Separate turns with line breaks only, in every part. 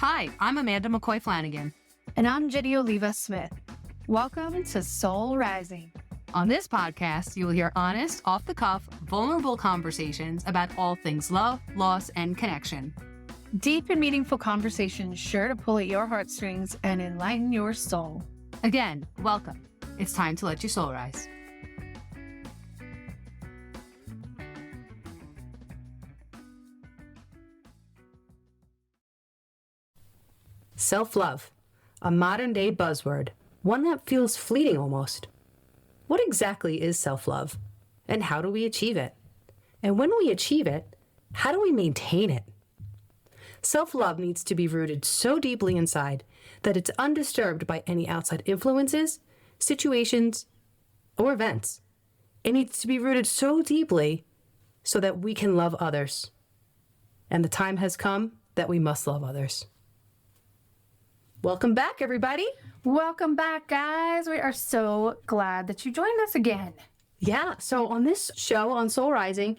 Hi, I'm Amanda McCoy Flanagan.
And I'm Ginny Oliva Smith. Welcome to Soul Rising.
On this podcast, you'll hear honest, off-the-cuff, vulnerable conversations about all things love, loss, and connection.
Deep and meaningful conversations sure to pull at your heartstrings and enlighten your soul.
Again, welcome. It's time to let your soul rise. Self-love, a modern-day buzzword, one that feels fleeting almost. What exactly is self-love, and how do we achieve it? And when we achieve it, how do we maintain it? Self-love needs to be rooted so deeply inside that it's undisturbed by any outside influences, situations, or events. It needs to be rooted so deeply so that we can love others. And the time has come that we must love others. Welcome back, everybody.
Welcome back, guys. We are so glad that you joined us again.
Yeah, so on this show, on Soul Rising,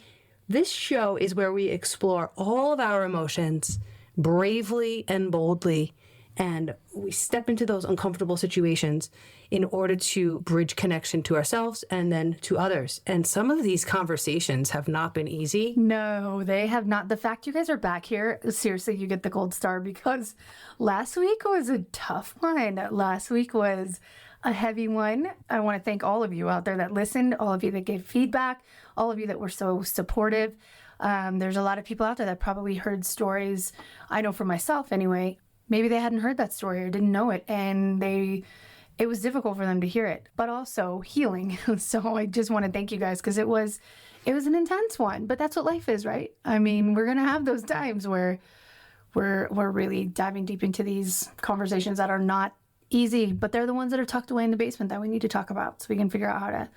this show is where we explore all of our emotions bravely and boldly, and we step into those uncomfortable situations in order to bridge connection to ourselves and then to others. And some of these conversations have not been easy.
No, they have not. The fact you guys are back here, seriously, you get the gold star, because last week was a tough one. Last week was a heavy one. I want to thank all of you out there that listened, all of you that gave feedback, all of you that were so supportive. There's a lot of people out there that probably heard stories. I know for myself anyway, maybe they hadn't heard that story or didn't know it, and it was difficult for them to hear it, but also healing. So I just want to thank you guys, because it was an intense one, but that's what life is, right? I mean, we're going to have those times where we're really diving deep into these conversations that are not easy, but they're the ones that are tucked away in the basement that we need to talk about so we can figure out how to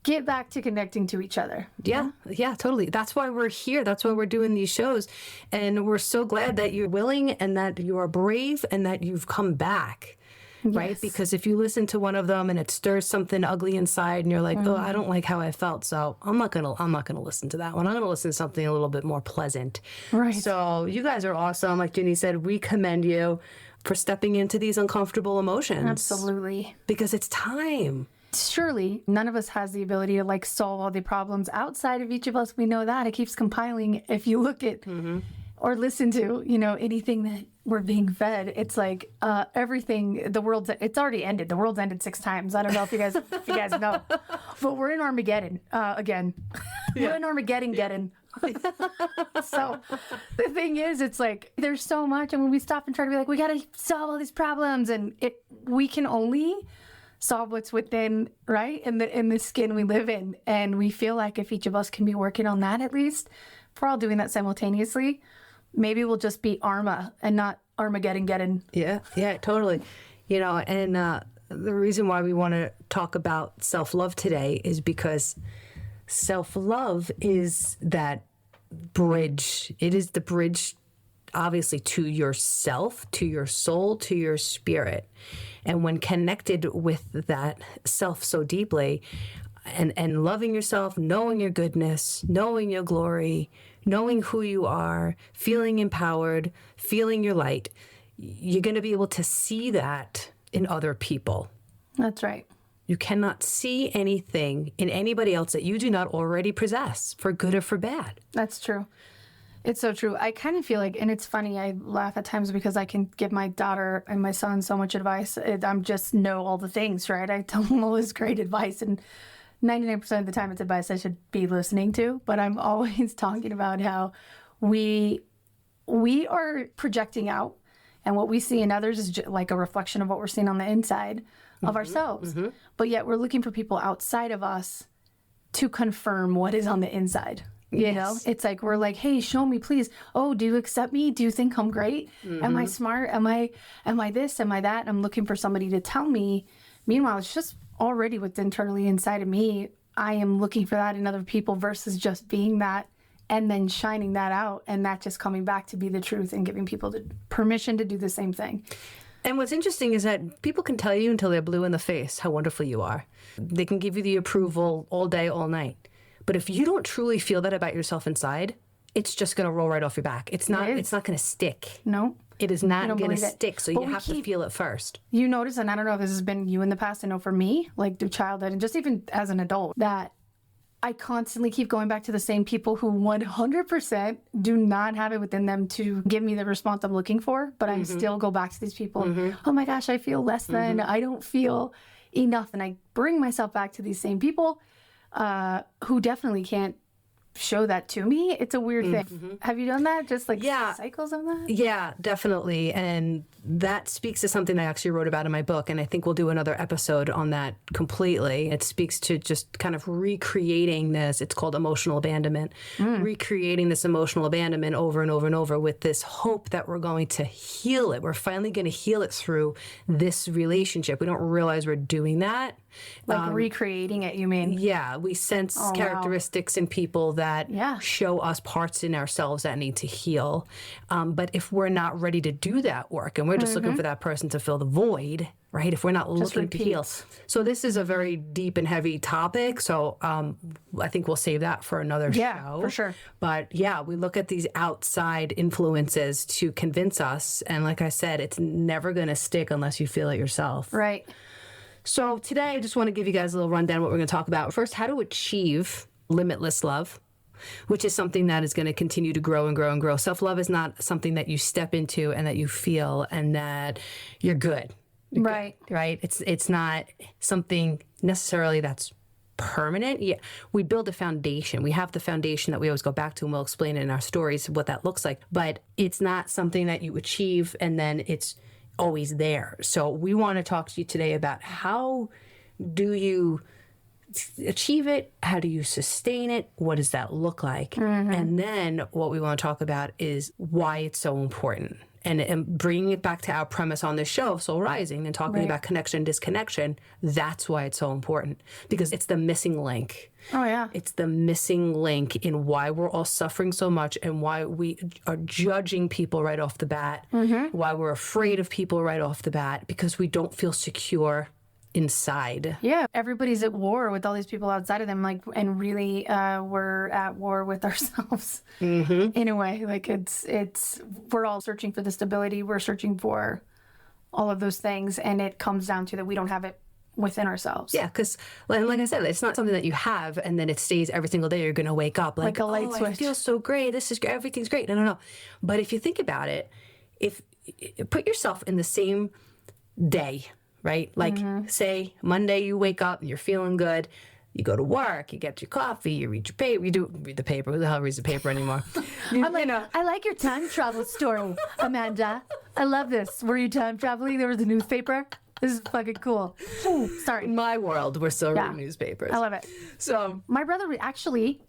get back to connecting to each other.
Yeah, totally. That's why we're here. That's why we're doing these shows. And we're so glad that you're willing and that you are brave and that you've come back. Yes. Right? Because if you listen to one of them and it stirs something ugly inside and you're like, oh, I don't like how I felt, so I'm not gonna listen to that one. I'm gonna listen to something a little bit more pleasant.
Right.
So you guys are awesome. Like Ginny said, we commend you for stepping into these uncomfortable emotions.
Absolutely.
Because it's time.
Surely none of us has the ability to solve all the problems outside of each of us. We know that. It keeps compiling. If you look at or listen to, anything that we're being fed, it's like everything, it's already ended. The world's ended 6 times. I don't know if you guys know, but we're in Armageddon again. Yeah. We're in Armageddon. So the thing is, it's like there's so much, and when we stop and try to be like, we got to solve all these problems, and we can only solve what's within, right? In the skin we live in. And we feel like if each of us can be working on that, at least, if we're all doing that simultaneously, maybe we'll just be Arma and not Armageddon.
Yeah, totally. And the reason why we want to talk about self-love today is because self-love is that bridge. It is the bridge, obviously, to yourself, to your soul, to your spirit. And when connected with that self so deeply and loving yourself, knowing your goodness, knowing your glory, knowing who you are, feeling empowered, feeling your light, you're going to be able to see that in other people.
That's right.
You cannot see anything in anybody else that you do not already possess, for good or for bad.
That's true. It's so true. I kind of feel like, and it's funny, I laugh at times because I can give my daughter and my son so much advice. I'm just know all the things, right? I tell them all this great advice, and 99% of the time it's advice I should be listening to, but I'm always talking about how we are projecting out, and what we see in others is like a reflection of what we're seeing on the inside of ourselves. Mm-hmm. But yet we're looking for people outside of us to confirm what is on the inside. You know, it's like, we're like, hey, show me, please. Oh, do you accept me? Do you think I'm great? Mm-hmm. Am I smart? Am I this? Am I that? And I'm looking for somebody to tell me. Meanwhile, it's just already what's internally inside of me. I am looking for that in other people versus just being that and then shining that out, and that just coming back to be the truth and giving people the permission to do the same thing.
And what's interesting is that people can tell you until they're blue in the face how wonderful you are. They can give you the approval all day, all night. But if you don't truly feel that about yourself inside, it's just going to roll right off your back. It's not going to stick.
No.
It is not going to
believe it.
stick, so
But
you
we
have to feel it first.
You notice, and I don't know if this has been you in the past, I know for me, like through childhood and just even as an adult, that I constantly keep going back to the same people who 100% do not have it within them to give me the response I'm looking for, but I still go back to these people. Oh my gosh, I feel less than, I don't feel enough. And I bring myself back to these same people who definitely can't show that to me. It's a weird thing. Have you done that? Just like cycles of that?
Yeah, definitely. And that speaks to something I actually wrote about in my book. And I think we'll do another episode on that completely. It speaks to just kind of recreating this. It's called emotional abandonment. Recreating this emotional abandonment over and over and over with this hope that we're going to heal it. We're finally going to heal it through this relationship. We don't realize we're doing that.
Like recreating it, you mean?
Yeah, we sense characteristics in people that show us parts in ourselves that need to heal. But if we're not ready to do that work and we're just looking for that person to fill the void, right? If we're not looking to heal. So this is a very deep and heavy topic. So I think we'll save that for another show.
Yeah, for sure.
But yeah, we look at these outside influences to convince us. And like I said, it's never going to stick unless you feel it yourself.
Right.
So today I just want to give you guys a little rundown of what we're going to talk about. First, how to achieve limitless love, which is something that is going to continue to grow and grow and grow. Self-love is not something that you step into and that you feel and that you're good.
Right.
Right? It's not something necessarily that's permanent. Yeah, we build a foundation. We have the foundation that we always go back to, and we'll explain it in our stories what that looks like. But it's not something that you achieve and then it's always there. So we want to talk to you today about how do you achieve it? How do you sustain it? What does that look like? And then what we want to talk about is why it's so important. And bringing it back to our premise on this show of Soul Rising and talking about connection and disconnection, that's why it's so important. Because it's the missing link.
Oh, yeah.
It's the missing link in why we're all suffering so much and why we are judging people right off the bat, why we're afraid of people right off the bat, because we don't feel secure inside.
Yeah, everybody's at war with all these people outside of them, like, and really we're at war with ourselves in a way. Like it's we're all searching for the stability, we're searching for all of those things, and it comes down to that we don't have it within ourselves.
Yeah, because like I said, it's not something that you have and then it stays every single day. You're going to wake up like a light switch. I feel so great. This is great. Everything's great. No. But if you think about it, if put yourself in the same day, right? Like say Monday you wake up and you're feeling good. You go to work, you get your coffee, you read your paper. You do read the paper. Who the hell reads the paper anymore?
I like your time travel story, Amanda. I love this. Were you time traveling? There was a newspaper. This is fucking cool. Ooh, sorry.
In my world, we're still reading newspapers.
I love it.
So
my brother actually,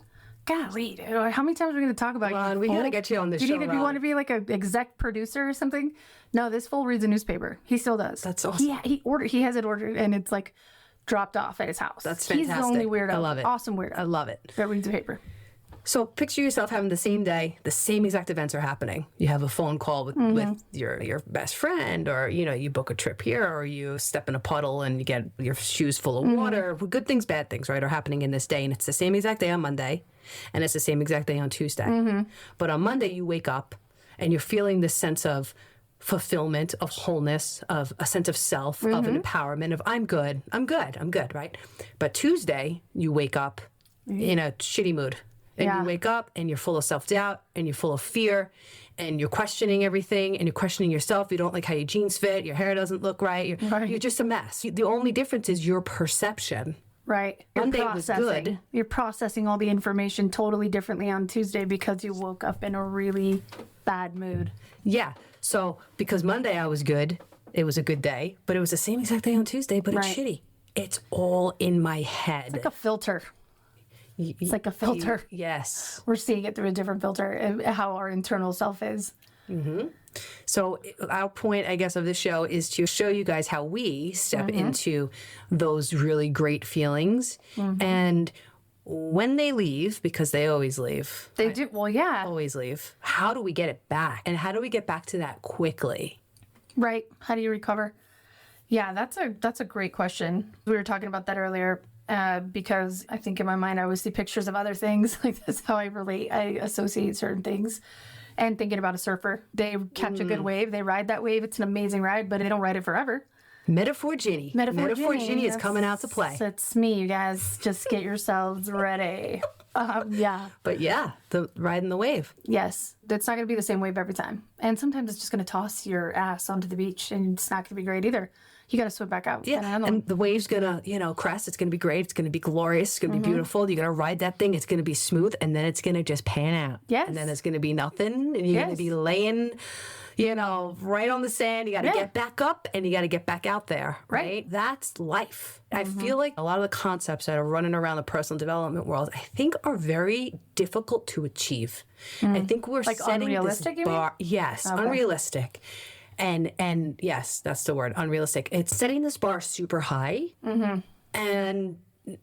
golly, how many times are we going to talk about you?
We got to get you on this show.
Do you want to be like an exec producer or something? No, this fool reads a newspaper. He still does.
That's awesome.
He has it ordered and it's like dropped off at his house.
That's fantastic.
He's the only weirdo.
I love it.
Awesome weirdo.
I love it.
That reads a paper.
So picture yourself having the same day, the same exact events are happening. You have a phone call with your best friend, or you book a trip here, or you step in a puddle and you get your shoes full of water. Good things, bad things, right, are happening in this day, and it's the same exact day on Monday, and it's the same exact day on Tuesday. But on Monday you wake up and you're feeling this sense of fulfillment, of wholeness, of a sense of self, of an empowerment, of I'm good, right? But Tuesday you wake up in a shitty mood. And you wake up and you're full of self-doubt and you're full of fear and you're questioning everything and you're questioning yourself. You don't like how your jeans fit. Your hair doesn't look right. You're just a mess. The only difference is your perception.
Right.
Monday was good.
You're processing all the information totally differently on Tuesday because you woke up in a really bad mood.
Yeah. So because Monday I was good, it was a good day, but it was the same exact day on Tuesday, but it's shitty. It's all in my head.
It's like a filter. It's like a filter.
Yes.
We're seeing it through a different filter, how our internal self is.
So our point, I guess, of this show is to show you guys how we step into those really great feelings. And when they leave, because they always leave.
They do. Well, yeah.
Always leave. How do we get it back? And how do we get back to that quickly?
Right. How do you recover? Yeah, that's a great question. We were talking about that earlier. Because I think in my mind I always see pictures of other things. Like that's how I relate. I associate certain things And thinking about a surfer, they catch a good wave, they ride that wave. It's an amazing ride, but they don't ride it forever.
Metaphor Ginny.
Metaphor
Ginny is coming out to play.
That's me, you guys. Just get yourselves ready. Yeah.
But yeah, the riding the wave.
Yes. That's not going to be the same wave every time. And sometimes it's just going to toss your ass onto the beach, and it's not going to be great either. You got to swim back out.
Yeah, and the wave's going to, crest. It's going to be great. It's going to be glorious. It's going to be beautiful. You're going to ride that thing. It's going to be smooth, and then it's going to just pan out.
Yes.
And then there's going to be nothing, and you're going to be laying, right on the sand. You got to get back up, and you got to get back out there, right? That's life. I feel like a lot of the concepts that are running around the personal development world, I think, are very difficult to achieve. I think we're
like
setting
unrealistic,
this bar. Yes, unrealistic. And yes, that's the word, unrealistic. It's setting this bar super high. And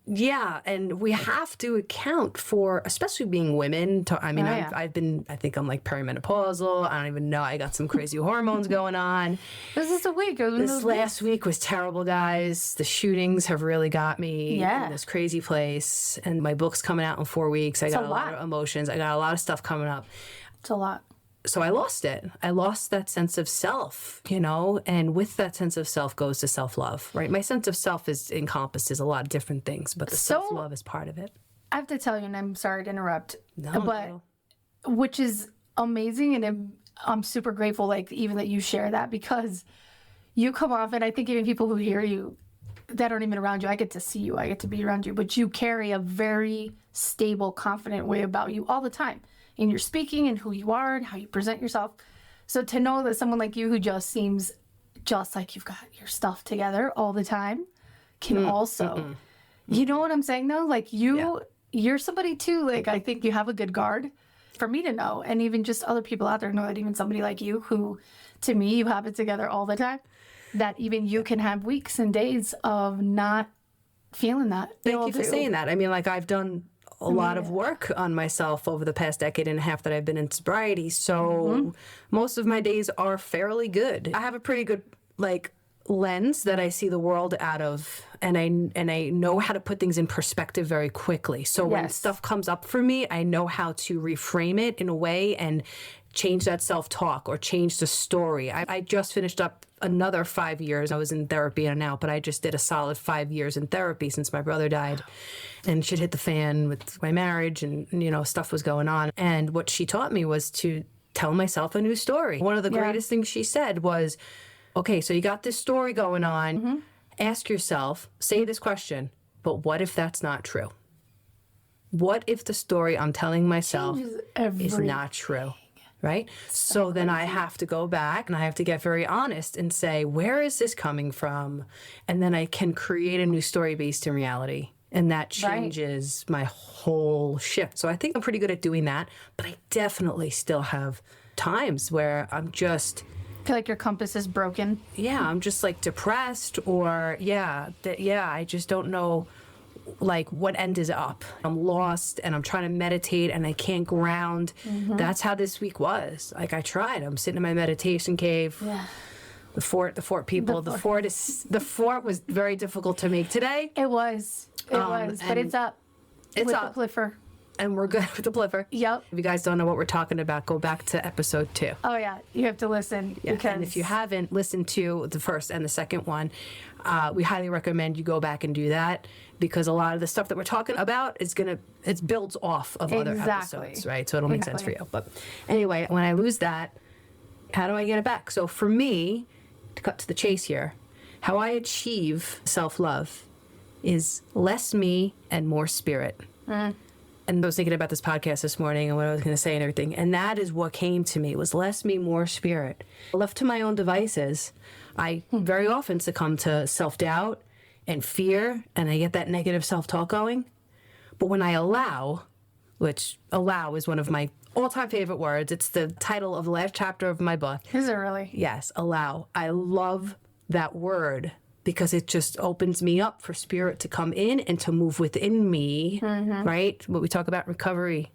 and we have to account for, especially being women. I think I'm like perimenopausal. I don't even know. I got some crazy hormones going on.
This is a week.
This last week was terrible, guys. The shootings have really got me in this crazy place. And my book's coming out in 4 weeks. I got a lot of emotions. I got a lot of stuff coming up.
It's a lot.
So I lost it. I lost that sense of self, and with that sense of self goes the self-love, right? My sense of self encompasses a lot of different things, but the self-love is part of it.
I have to tell you, and I'm sorry to interrupt,
No.
Which is amazing, and I'm super grateful, like, even that you share that, because you come off, and I think even people who hear you that aren't even around you, I get to see you, I get to be around you, but you carry a very stable, confident way about you all the time. In your speaking and who you are and how you present yourself. So to know that someone like you who just seems just like you've got your stuff together all the time can also, you know what I'm saying though? Like you're somebody too, like I think you have a good guard for me to know. And even just other people out there know that even somebody like you who, to me, you have it together all the time, that even you can have weeks and days of not feeling that.
Thank you for saying that. I mean, like I've done a lot of work on myself over the past decade and a half that I've been in sobriety. So most of my days are fairly good. I have a pretty good lens that I see the world out of, and I know how to put things in perspective very quickly. So when stuff comes up for me, I know how to reframe it in a way and change that self-talk or change the story. I just finished up another 5 years. I was in therapy and out, but I just did a solid 5 years in therapy since my brother died. And shit hit the fan with my marriage and, stuff was going on. And what she taught me was to tell myself a new story. One of the greatest things she said was, okay, so you got this story going on. Ask yourself, say this question, but what if that's not true? What if the story I'm telling myself is not true? Right? So then I have to go back and I have to get very honest and say, where is this coming from? And then I can create a new story based in reality. And that changes my whole shift. So I think I'm pretty good at doing that. But I definitely still have times where I'm just...
feel like your compass is broken.
Yeah, I'm just depressed or I just don't know what end is up. I'm lost and I'm trying to meditate and I can't ground. That's how this week was. I tried. I'm sitting in my meditation cave. Yeah. The fort people. The fort was very difficult to make today.
It was, but it's up.
It's up.
The Pliffer.
And we're good with the Pliffer.
Yep.
If you guys don't know what we're talking about, go back to episode 2.
Oh yeah, you have to listen.
Yeah. And if you haven't listened to the first and the second one, we highly recommend you go back and do that, because a lot of the stuff that we're talking about it builds off of other episodes, right? So it'll make sense for you. But anyway, when I lose that, how do I get it back? So for me, to cut to the chase here, how I achieve self-love is less me and more spirit. And I was thinking about this podcast this morning and what I was going to say and everything. And that is what came to me, was less me, more spirit. Left to my own devices, I very often succumb to self-doubt and fear, and I get that negative self-talk going. But when I allow, which allow is one of my all-time favorite words. It's the title of the last chapter of my book.
Is it really?
Yes, allow. I love that word because it just opens me up for spirit to come in and to move within me, right? What we talk about recovery,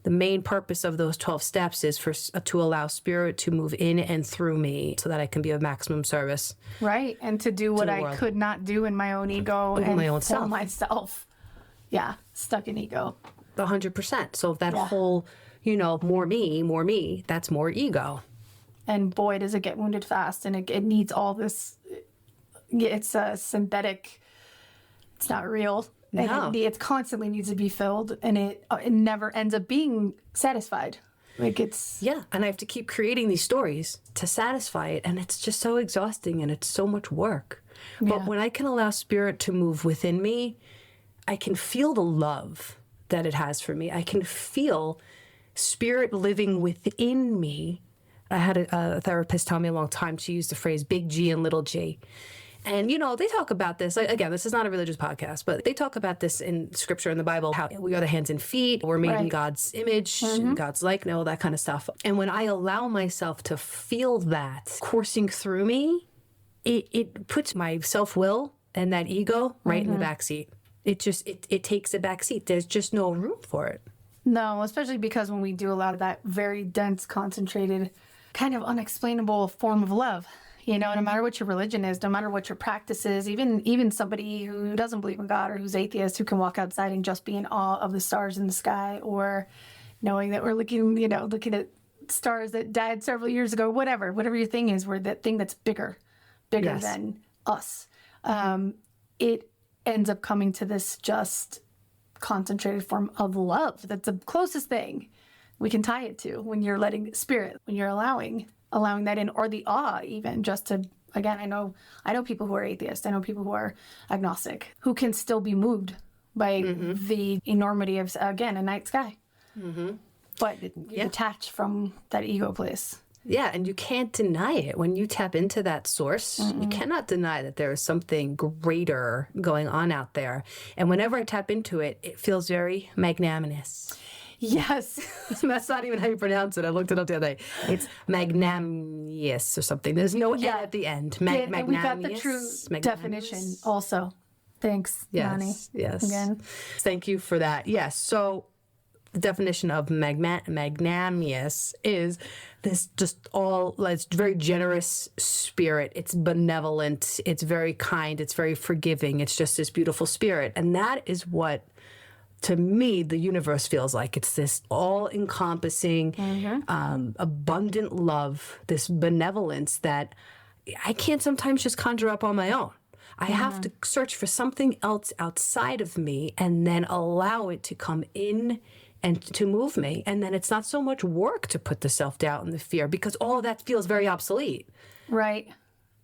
the main purpose of those 12 steps is to allow spirit to move in and through me so that I can be of maximum service.
Right, and to do what I could not do in my own ego and
my own
for
self.
myself. Yeah, stuck in ego.
100%. So that whole more me, that's more ego.
And boy, does it get wounded fast. And it needs all this. It's a synthetic. It's not real.
No.
And it constantly needs to be filled. And it never ends up being satisfied. Like it's.
Yeah. And I have to keep creating these stories to satisfy it. And it's just so exhausting and it's so much work. But when I can allow spirit to move within me, I can feel the love that it has for me. I can feel spirit living within me. I had a therapist tell me a long time, she used the phrase big G and little g. And, they talk about this. Again, this is not a religious podcast, but they talk about this in scripture in the Bible, how we are the hands and feet. We're made in God's image, God's likeness, all that kind of stuff. And when I allow myself to feel that coursing through me, it puts my self-will and that ego right in the back seat. It takes a back seat. There's just no room for it.
No, especially because when we do a lot of that very dense, concentrated, kind of unexplainable form of love, no matter what your religion is, no matter what your practice is, even somebody who doesn't believe in God or who's atheist, who can walk outside and just be in awe of the stars in the sky, or knowing that we're looking at stars that died several years ago, whatever your thing is, where that thing that's bigger than us. It ends up coming to this just concentrated form of love. That's the closest thing we can tie it to when you're letting spirit, when you're allowing that in, or the awe even, just to, again, I know people who are atheists, I know people who are agnostic, who can still be moved by the enormity of, again, a night sky. But you detach from that ego place.
Yeah, and you can't deny it. When you tap into that source, you cannot deny that there is something greater going on out there. And whenever I tap into it, it feels very magnanimous.
Yes.
That's not even how you pronounce it. I looked it up the other day. It's magnanimous or something. There's no N at the end.
And we got the true definition also. Thanks, Yanni.
Yes.
Again.
Thank you for that. Yes. So the definition of magnanimous is this it's very generous spirit. It's benevolent. It's very kind. It's very forgiving. It's just this beautiful spirit. And that is what, to me, the universe feels like. It's this all-encompassing, abundant love, this benevolence that I can't sometimes just conjure up on my own. I have to search for something else outside of me and then allow it to come in and to move me. And then it's not so much work to put the self-doubt and the fear, because all of that feels very obsolete.
Right?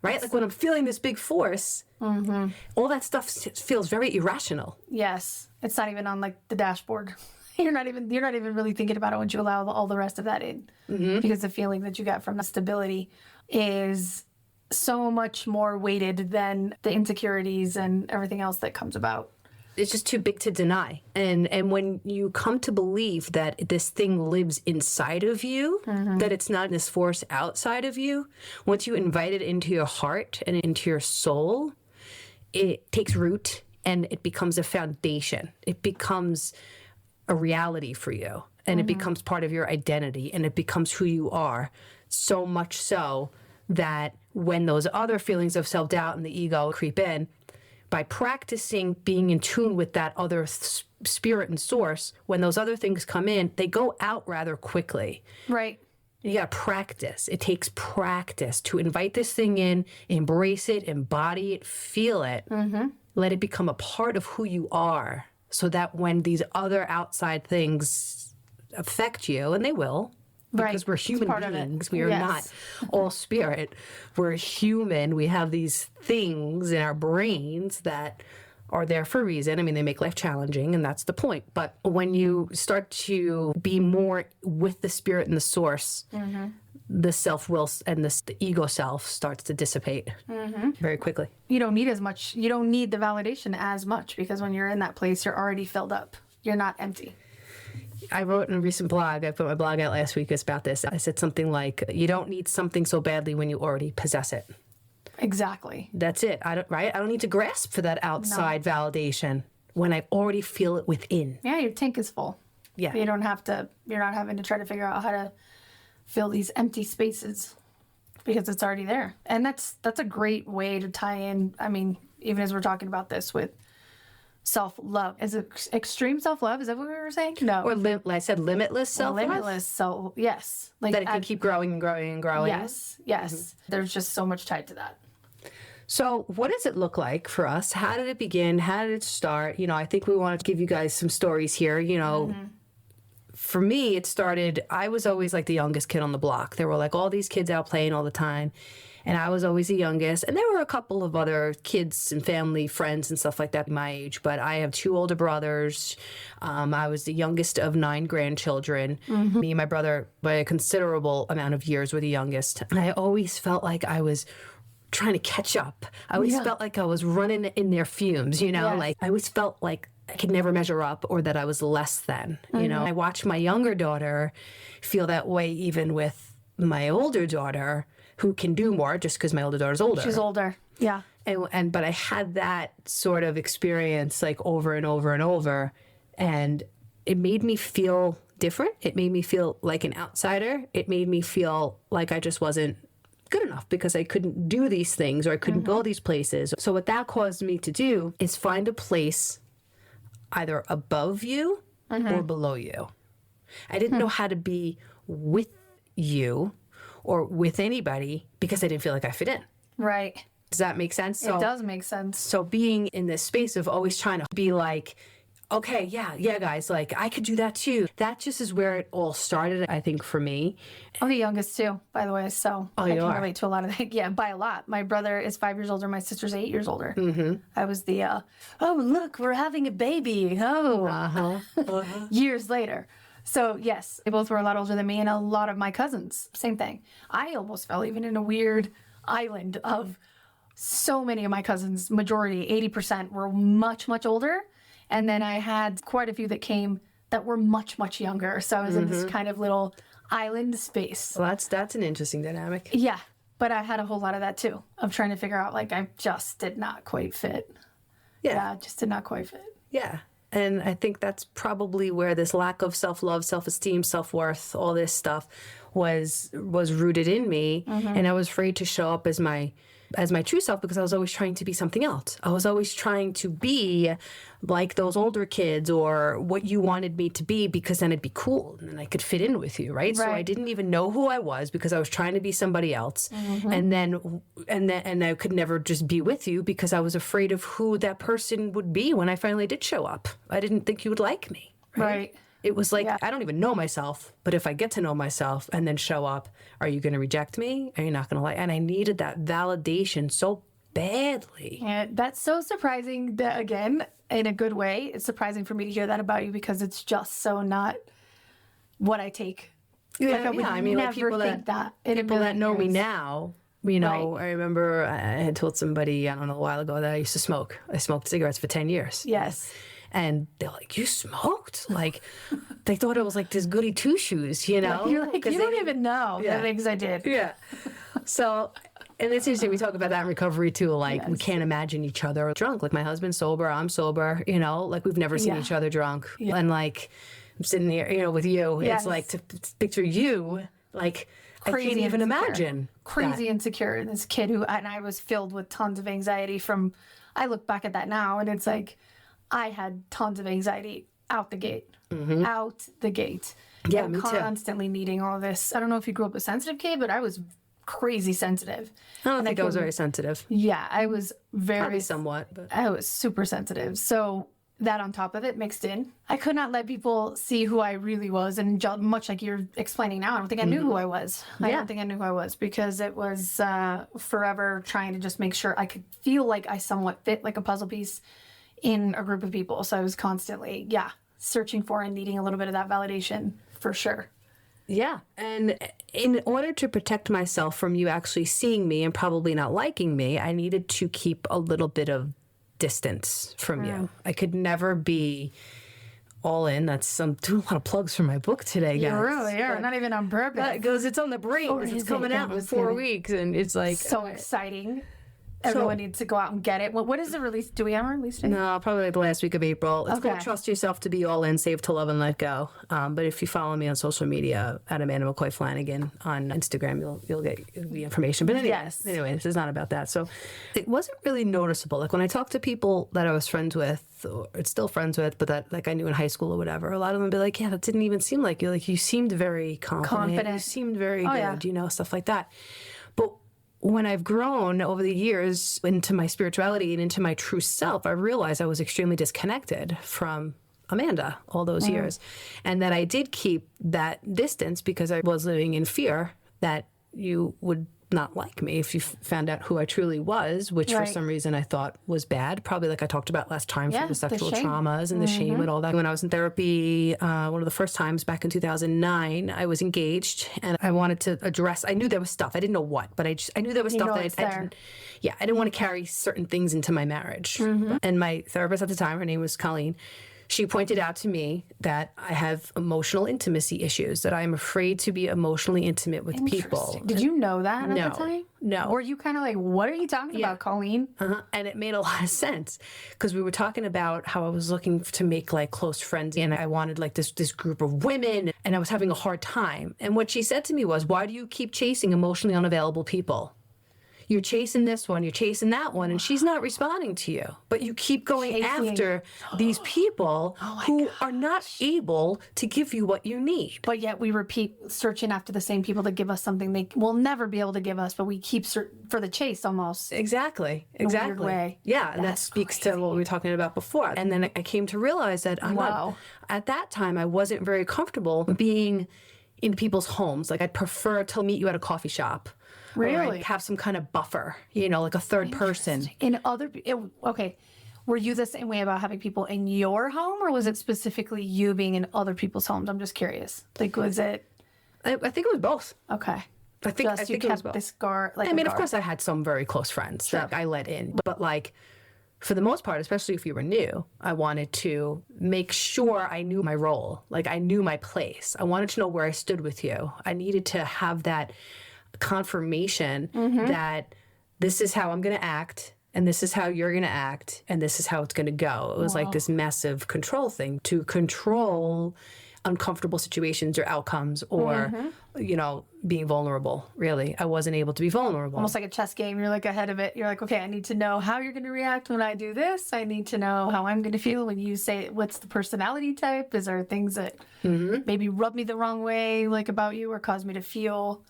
Like when I'm feeling this big force, all that stuff feels very irrational.
Yes. It's not even on the dashboard. You're not even really thinking about it once you allow all the rest of that in. Because the feeling that you get from the stability is so much more weighted than the insecurities and everything else that comes about.
It's just too big to deny. And when you come to believe that this thing lives inside of you, that it's not this force outside of you, once you invite it into your heart and into your soul, it takes root and it becomes a foundation. It becomes a reality for you, and it becomes part of your identity, and it becomes who you are. So much so that when those other feelings of self-doubt and the ego creep in, by practicing being in tune with that other spirit and source, when those other things come in, they go out rather quickly.
Right.
You got to practice. It takes practice to invite this thing in, embrace it, embody it, feel it, let it become a part of who you are, so that when these other outside things affect you, and they will, because we're human beings. We are not all spirit. We're human. We have these things in our brains that are there for a reason. I mean, they make life challenging, and that's the point. But when you start to be more with the spirit and the source, the self-will and the ego self starts to dissipate very quickly.
You don't need as much. You don't need the validation as much, because when you're in that place, you're already filled up. You're not empty.
I wrote in a recent blog, I put my blog out last week, about this. I said something like, you don't need something so badly when you already possess it.
Exactly.
That's it. I don't need to grasp for that outside validation when I already feel it within.
Yeah, your tank is full.
Yeah.
You're not having to try to figure out how to fill these empty spaces, because it's already there. And that's a great way to tie in, I mean, even as we're talking about this with self-love. Is it extreme self-love? Is that what we were saying? No.
Or I said limitless self-love?
Limitless. So, yes. Like
that it can keep growing and growing and growing?
Yes. Yes. There's just so much tied to that.
So what does it look like for us? How did it begin? How did it start? I think we want to give you guys some stories here. For me, it started, I was always like the youngest kid on the block. There were like all these kids out playing all the time. And I was always the youngest. And there were a couple of other kids and family, friends and stuff like that my age. But I have 2 older brothers. I was the youngest of 9 grandchildren. Me and my brother, by a considerable amount of years, were the youngest. And I always felt like I was trying to catch up. I always felt like I was running in their fumes, Like I always felt like I could never measure up or that I was less than, I watched my younger daughter feel that way even with my older daughter, who can do more just because my older daughter's older.
She's older. Yeah.
But I had that sort of experience like over and over and over, and it made me feel different. It made me feel like an outsider. It made me feel like I just wasn't good enough because I couldn't do these things or I couldn't go these places. So what that caused me to do is find a place either above you or below you. I didn't know how to be with you or with anybody because I didn't feel like I fit in.
Right.
Does that make sense?
It does make sense.
So being in this space of always trying to be like, okay, yeah, guys, like I could do that too. That just is where it all started, I think, for me.
I'm the youngest too, by the way, so I can relate to a lot of that. Yeah, by a lot. My brother is 5 years older. My sister's 8 years older. I was the, oh, look, we're having a baby. Oh, years later. So yes, they both were a lot older than me, and a lot of my cousins, same thing. I almost fell even in a weird island of so many of my cousins, majority, 80% were much, much older. And then I had quite a few that came that were much, much younger. So I was in this kind of little island space.
Well, that's an interesting dynamic.
Yeah. But I had a whole lot of that too, of trying to figure out, like, I just did not quite fit. Yeah, just did not quite fit.
Yeah. And I think that's probably where this lack of self-love, self-esteem, self-worth, all this stuff was rooted in me. And I was afraid to show up as my true self because I was always trying to be something else. I was always trying to be like those older kids or what you wanted me to be because then it'd be cool and then I could fit in with you, right? So I didn't even know who I was because I was trying to be somebody else. And I could never just be with you because I was afraid of who that person would be when I finally did show up. I didn't think you would like me. Right. It was like, I don't even know myself, but if I get to know myself and then show up, are you going to reject me? Are you not going to like? And I needed that validation so badly.
Yeah, that's so surprising that, again, in a good way, it's surprising for me to hear that about you because it's just so not what I take.
Yeah, like I mean, like people that know me now, I remember I had told somebody, I don't know, a while ago that I used to smoke. I smoked cigarettes for 10 years.
Yes.
And they're like, you smoked? Like, they thought it was like this goody two-shoes, You're
like, you don't even know the things I did.
Yeah. So, and it's interesting, we talk about that in recovery too. Like, we can't imagine each other drunk. Like, my husband's sober, I'm sober, like we've never seen each other drunk. Yeah. And like, I'm sitting here, with you. Yes. It's like to picture you, like, crazy I can't even imagine.
Crazy insecure. And this kid and I was filled with tons of anxiety I look back at that now and it's like, I had tons of anxiety out the gate. Out the gate.
Yeah, me too.
Constantly needing all this. I don't know if you grew up a sensitive kid, but I was crazy sensitive.
I don't think I was very sensitive.
Yeah, I was
Probably somewhat. But
I was super sensitive. So that on top of it mixed in. I could not let people see who I really was. And much like you're explaining now, I don't think I knew who I was. I don't think I knew who I was because it was forever trying to just make sure I could feel like I somewhat fit like a puzzle piece in a group of people. So I was constantly, searching for and needing a little bit of that validation for sure.
Yeah. And in order to protect myself from you actually seeing me and probably not liking me, I needed to keep a little bit of distance from you. I could never be all in. I'm doing a lot of plugs for my book today, guys.
You really are. Not even on purpose.
Because it's on the brain. It's coming out in 4 weeks. And it's like...
So exciting. everyone needs to go out and get it. What is the release? Do we have a release date?
No, probably like the last week of April. It's
Okay.
called Trust Yourself to Be All In, Save to Love and Let Go. But if you follow me on social media at Amanda McCoy Flanagan on Instagram, you'll get the information. But anyway, this is not about that. So it wasn't really noticeable. Like when I talked to people that I was friends with, or still friends with, but that like I knew in high school or whatever, a lot of them would be like, yeah, that didn't even seem like you. Like you seemed very confident. You seemed very good, you know, stuff like that. But when I've grown over the years into my spirituality and into my true self, I realized I was extremely disconnected from Amanda all those years. And that I did keep that distance because I was living in fear that you would not like me if you found out who I truly was, which for some reason I thought was bad. Probably like I talked about last time from the sexual traumas and the shame and all that. When I was in therapy, one of the first times back in 2009, I was engaged and I wanted to address, I knew there was stuff. I didn't know what, but I knew there was stuff that I didn't want to carry certain things into my marriage. And my therapist at the time, her name was Colleen, she pointed out to me that I have emotional intimacy issues, that I'm afraid to be emotionally intimate with people.
Did you know that at the time?
No.
Or you kind of like, what are you talking about, Colleen?
And it made a lot of sense because we were talking about how I was looking to make like close friends and I wanted like this group of women and I was having a hard time. And what she said to me was, why do you keep chasing emotionally unavailable people? You're chasing this one, you're chasing that one, and she's not responding to you. But you keep going after these people who are not able to give you what you need.
But yet we repeat searching after the same people to give us something they will never be able to give us, but we keep for the chase almost.
Exactly.
Weird way.
Yeah, and that speaks to what we were talking about before. And then I came to realize that at that time, I wasn't very comfortable being in people's homes. Like I'd prefer to meet you at a coffee shop.
Really?
Or have some kind of buffer, you know, like a third person.
Were you the same way about having people in your home, or was it specifically you being in other people's homes? I'm just curious. Like, was it?
I think it was both.
Okay.
I think it was both.
This guard. Like,
I mean, of course, I had some very close friends that I let in, but like, for the most part, especially if you were new, I wanted to make sure I knew my role. Like, I knew my place. I wanted to know where I stood with you. I needed to have that confirmation that this is how I'm going to act and this is how you're going to act and this is how it's going to go. It was like this massive control thing to control uncomfortable situations or outcomes or, you know, being vulnerable. Really, I wasn't able to be vulnerable.
Almost like a chess game. You're like ahead of it. You're like, okay, I need to know how you're going to react when I do this. I need to know how I'm going to feel when you say, what's the personality type? Is there things that maybe rub me the wrong way, like about you, or cause me to feel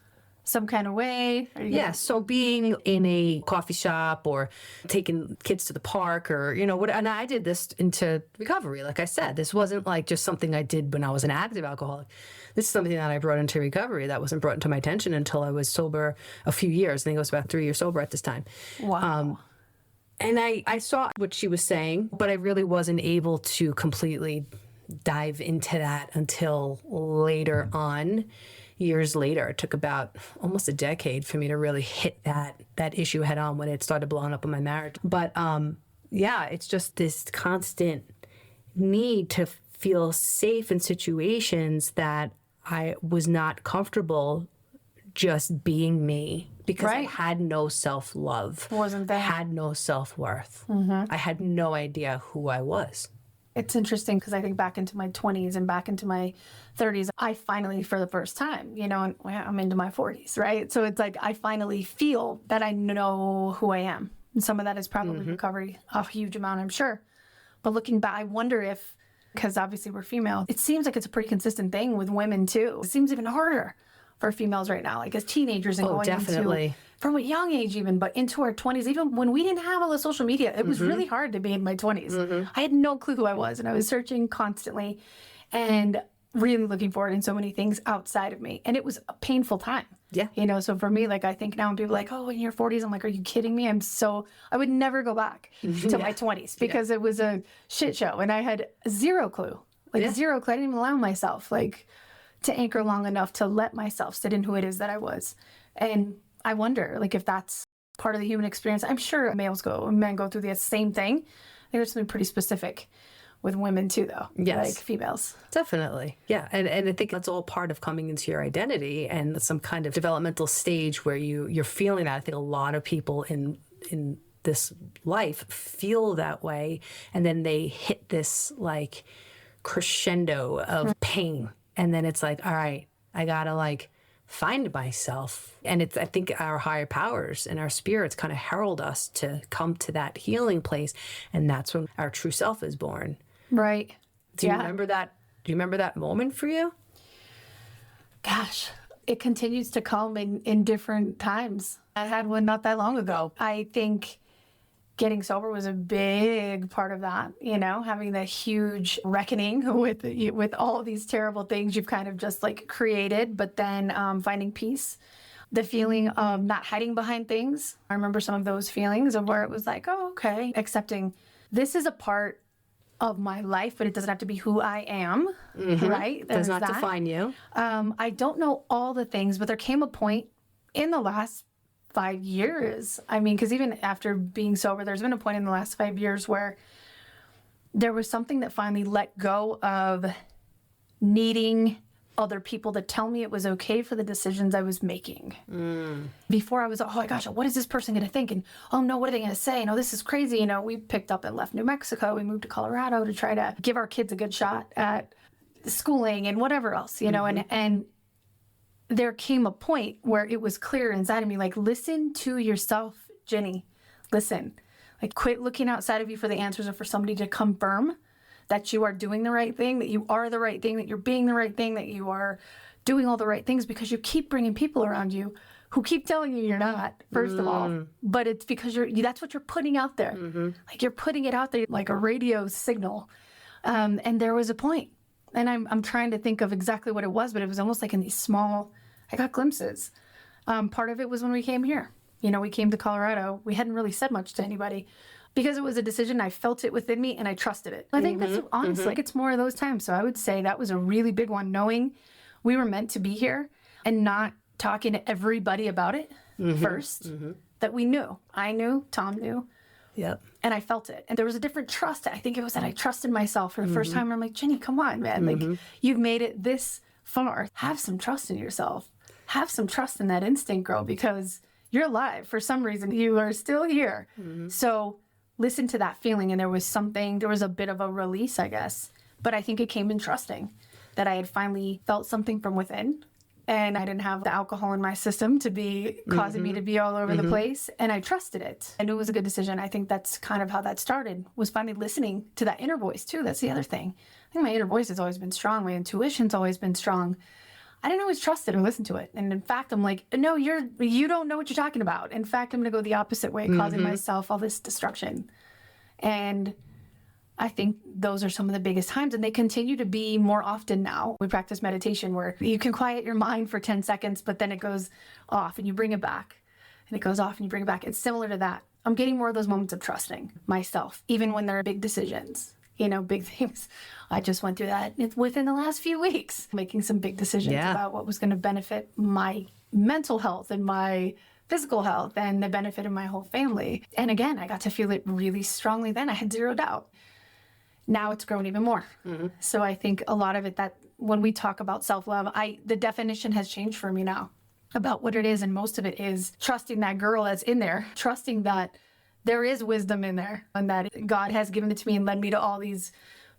some kind of way?
So being in a coffee shop or taking kids to the park or, you know, and I did this into recovery. Like I said, this wasn't like just something I did when I was an active alcoholic. This is something that I brought into recovery that wasn't brought into my attention until I was sober a few years. I think I was about 3 years sober at this time.
Wow.
And I saw what she was saying, but I really wasn't able to completely dive into that until later on. Years later, it took about almost a decade for me to really hit that issue head on when it started blowing up in my marriage. But it's just this constant need to feel safe in situations that I was not comfortable just being me because I had no self-love.
Wasn't there?
I had no self-worth. I had no idea who I was.
It's interesting because I think back into my 20s and back into my 30s, I finally, for the first time, you know, and I'm into my 40s, right? So it's like I finally feel that I know who I am. And some of that is probably recovery, a huge amount, I'm sure. But looking back, I wonder if, because obviously we're female, it seems like it's a pretty consistent thing with women too. It seems even harder for females right now, like as teenagers and going into, from a young age even, but into our 20s, even when we didn't have all the social media, it was really hard to be in my 20s. I had no clue who I was, and I was searching constantly and really looking forward in so many things outside of me. And it was a painful time. Yeah. You know, so for me, like, I think now when people are like, oh, in your 40s, I'm like, are you kidding me? I would never go back to my 20s because it was a shit show. And I had zero clue, zero clue. I didn't even allow myself, to anchor long enough to let myself sit in who it is that I was. And I wonder, if that's part of the human experience. I'm sure men go through the same thing. I think there's something pretty specific with women too, though. Yes. Like females.
Definitely. Yeah. And I think that's all part of coming into your identity and some kind of developmental stage where you're feeling that. I think a lot of people in in this life feel that way, and then they hit this like crescendo of pain, and then it's like, all right, I gotta like find myself. And it's, I think our higher powers and our spirits kind of herald us to come to that healing place, and that's when our true self is born.
Right.
Do you remember that? Do you remember that moment for you?
Gosh, it continues to come in different times. I had one not that long ago. I think getting sober was a big part of that, having that huge reckoning with all of these terrible things you've kind of just like created, but then finding peace. The feeling of not hiding behind things. I remember some of those feelings of where it was like, oh, okay, accepting this is a part of my life, but it doesn't have to be who I am, right?
Does not define you.
I don't know all the things, but there came a point in the last 5 years. I mean, because even after being sober, there's been a point in the last 5 years where there was something that finally let go of needing other people to tell me it was okay for the decisions I was making. Before I was, oh my gosh, what is this person going to think? And oh no, what are they going to say? No, this is crazy. We picked up and left New Mexico. We moved to Colorado to try to give our kids a good shot at schooling and whatever else, and there came a point where it was clear inside of me, like, listen to yourself, Ginny, listen, like quit looking outside of you for the answers or for somebody to confirm that you are doing the right thing, that you are the right thing, that you're being the right thing, that you are doing all the right things, because you keep bringing people around you who keep telling you you're not, first of all. But it's because that's what you're putting out there. Like you're putting it out there like a radio signal. And there was a point, and I'm trying to think of exactly what it was, but it was almost like in these small, I got glimpses. Part of it was when we came here. We came to Colorado. We hadn't really said much to anybody, because it was a decision. I felt it within me and I trusted it. I think that's honestly, like, it's more of those times. So I would say that was a really big one, knowing we were meant to be here and not talking to everybody about it first, that we knew. I knew, Tom knew.
Yep.
And I felt it. And there was a different trust. I think it was that I trusted myself for the first time. I'm like, Ginny, come on, man. Like, you've made it this far. Have some trust in yourself. Have some trust in that instinct, girl, because you're alive. For some reason, you are still here. So listen to that feeling. And there was a bit of a release, I guess. But I think it came in trusting that I had finally felt something from within. And I didn't have the alcohol in my system to be causing me to be all over the place. And I trusted it. I knew it was a good decision. I think that's kind of how that started, was finally listening to that inner voice too. That's the other thing. I think my inner voice has always been strong. My intuition's always been strong. I didn't always trust it or listen to it. And in fact, I'm like, no, you don't know what you're talking about. In fact, I'm going to go the opposite way, causing myself all this destruction. And I think those are some of the biggest times, and they continue to be more often now. We practice meditation where you can quiet your mind for 10 seconds, but then it goes off and you bring it back, and it goes off and you bring it back. It's similar to that. I'm getting more of those moments of trusting myself, even when there are big decisions, big things. I just went through that within the last few weeks, making some big decisions about what was going to benefit my mental health and my physical health and the benefit of my whole family. And again, I got to feel it really strongly then. I had zero doubt. Now it's grown even more. So I think a lot of it, that when we talk about self-love, the definition has changed for me now about what it is. And most of it is trusting that girl that's in there, trusting that there is wisdom in there, and that God has given it to me and led me to all these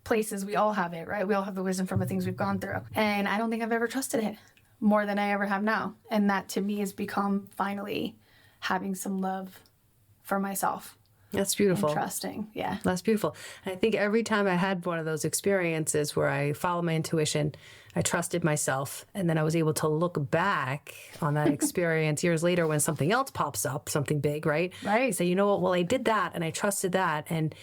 places. We all have it, right? We all have the wisdom from the things we've gone through. And I don't think I've ever trusted it more than I ever have now. And that to me has become finally having some love for myself.
That's beautiful.
Trusting, yeah.
That's beautiful. And I think every time I had one of those experiences where I followed my intuition, I trusted myself, and then I was able to look back on that experience years later when something else pops up, something big, right?
Right.
Say, you know what, well, I did that, and I trusted that. And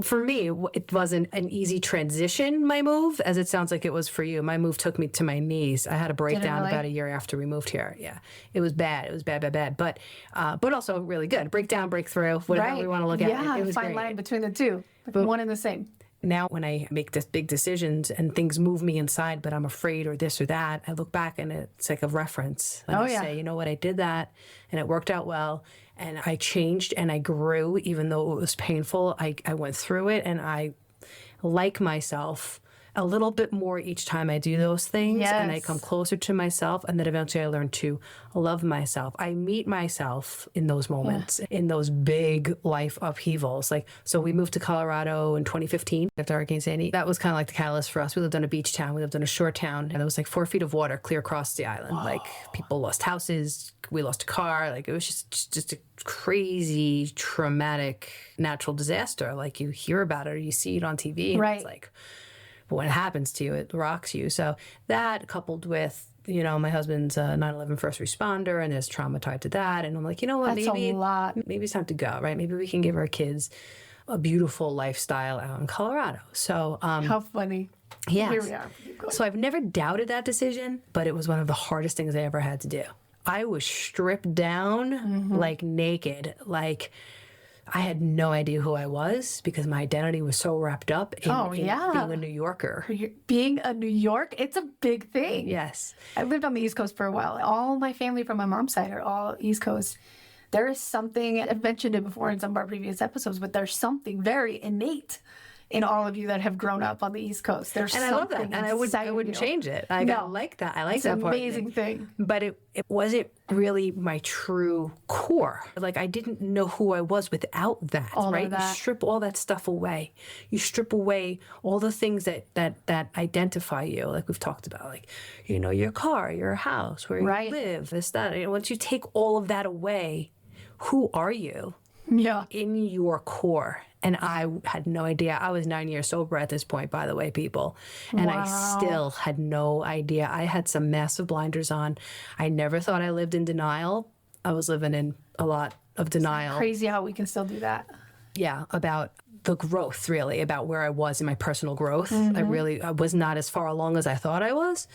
for me, it wasn't an easy transition, my move, as it sounds like it was for you. My move took me to my knees. I had a breakdown about a year after we moved here. Yeah. It was bad. It was bad. But also really good. Breakdown, breakthrough, whatever we want to look at.
Yeah,
it was
fine
great.
line between the two, but one and the same.
Now when I make this big decisions and things move me inside, but I'm afraid or this or that, I look back and it's like a reference. And I say, you know what, I did that and it worked out well. And I changed and I grew, even though it was painful. I went through it, and I like myself a little bit more each time I do those things, and I come closer to myself, and then eventually I learn to love myself. I meet myself in those moments, in those big life upheavals. Like, so we moved to Colorado in 2015 after Hurricane Sandy. That was kind of like the catalyst for us. We lived on a beach town. We lived on a shore town, and there was like 4 feet of water clear across the island. Like, people lost houses. We lost a car. Like, it was just a crazy, traumatic natural disaster. Like, you hear about it or you see it on TV, and it's like, but when it happens to you, it rocks you. So that, coupled with, you know, my husband's a 9/11 first responder, and there's trauma tied to that. And I'm like, you know what, maybe it's time to go, right? Maybe we can give our kids a beautiful lifestyle out in Colorado. So
how funny.
Yes.
Here we are.
So I've never doubted that decision, but it was one of the hardest things I ever had to do. I was stripped down, like naked, like I had no idea who I was because my identity was so wrapped up in being a New Yorker.
Being a New York, it's a big thing.
Yes.
I lived on the East Coast for a while. All my family from my mom's side are all East Coast. There is something, I've mentioned it before in some of our previous episodes, but there's something very innate in all of you that have grown up on the East Coast. There's
and I love that. And I wouldn't change it. I like that. I like that part.
It's an amazing thing.
But it wasn't really my true core. Like, I didn't know who I was without that, right? You strip all that stuff away. You strip away all the things that identify you, like we've talked about, like, you know, your car, your house, where you live, this, that. And once you take all of that away, who are you? In your core. And I had no idea. I was 9 years sober at this point, by the way, people. And I still had no idea. I had some massive blinders on. I never thought I lived in denial. I was living in a lot of denial.
It's crazy how we can still do that.
Yeah, about the growth, really, about where I was in my personal growth. I was not as far along as I thought I was.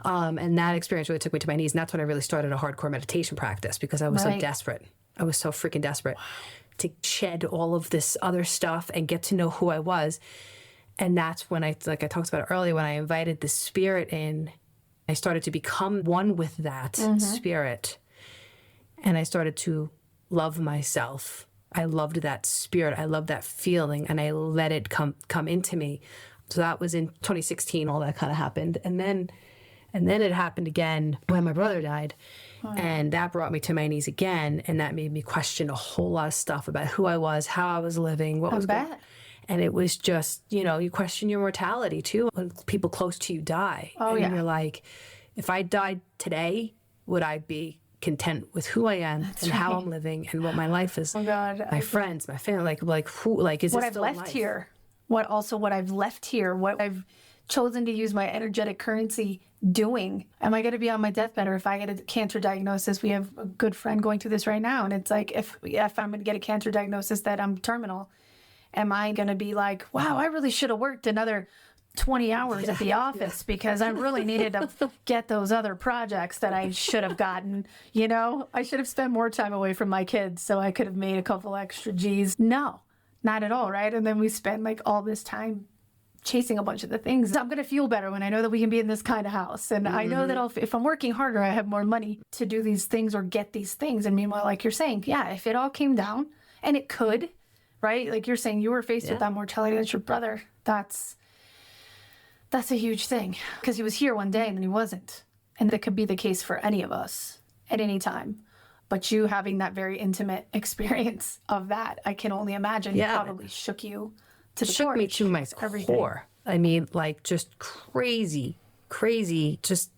And that experience really took me to my knees. And that's when I really started a hardcore meditation practice because I was so desperate. I was so freaking desperate to shed all of this other stuff and get to know who I was. And that's when I talked about earlier, when I invited the spirit in, I started to become one with that spirit. And I started to love myself. I loved that spirit. I loved that feeling. And I let it come into me. So that was in 2016, all that kind of happened. And then it happened again when my brother died. And that brought me to my knees again. And that made me question a whole lot of stuff about who I was, how I was living, what was going on. And it was just, you know, you question your mortality too when people close to you die. And you're like, if I died today, would I be content with who I am how I'm living and what my life is?
Oh God.
My friends, my family, like who, like, is
what
it
I've
still
left
life?
Here? What I've left here? What I've chosen to use my energetic currency doing? Am I going to be on my deathbed, or if I get a cancer diagnosis? We have a good friend going through this right now, and it's like, if I'm going to get a cancer diagnosis that I'm terminal, am I going to be like, wow, I really should have worked another 20 hours at the office because I really needed to get those other projects that I should have gotten, you know? I should have spent more time away from my kids so I could have made a couple extra G's. No, not at all, right? And then we spend like all this time chasing a bunch of the things. I'm going to feel better when I know that we can be in this kind of house. And I know that if I'm working harder, I have more money to do these things or get these things. And meanwhile, like you're saying, if it all came down, and it could, right? Like you're saying, you were faced with that mortality. That's your brother. That's a huge thing because he was here one day and then he wasn't. And that could be the case for any of us at any time. But you having that very intimate experience of that, I can only imagine probably shook you to the core.
Shook me to my core. I mean, like, just crazy, just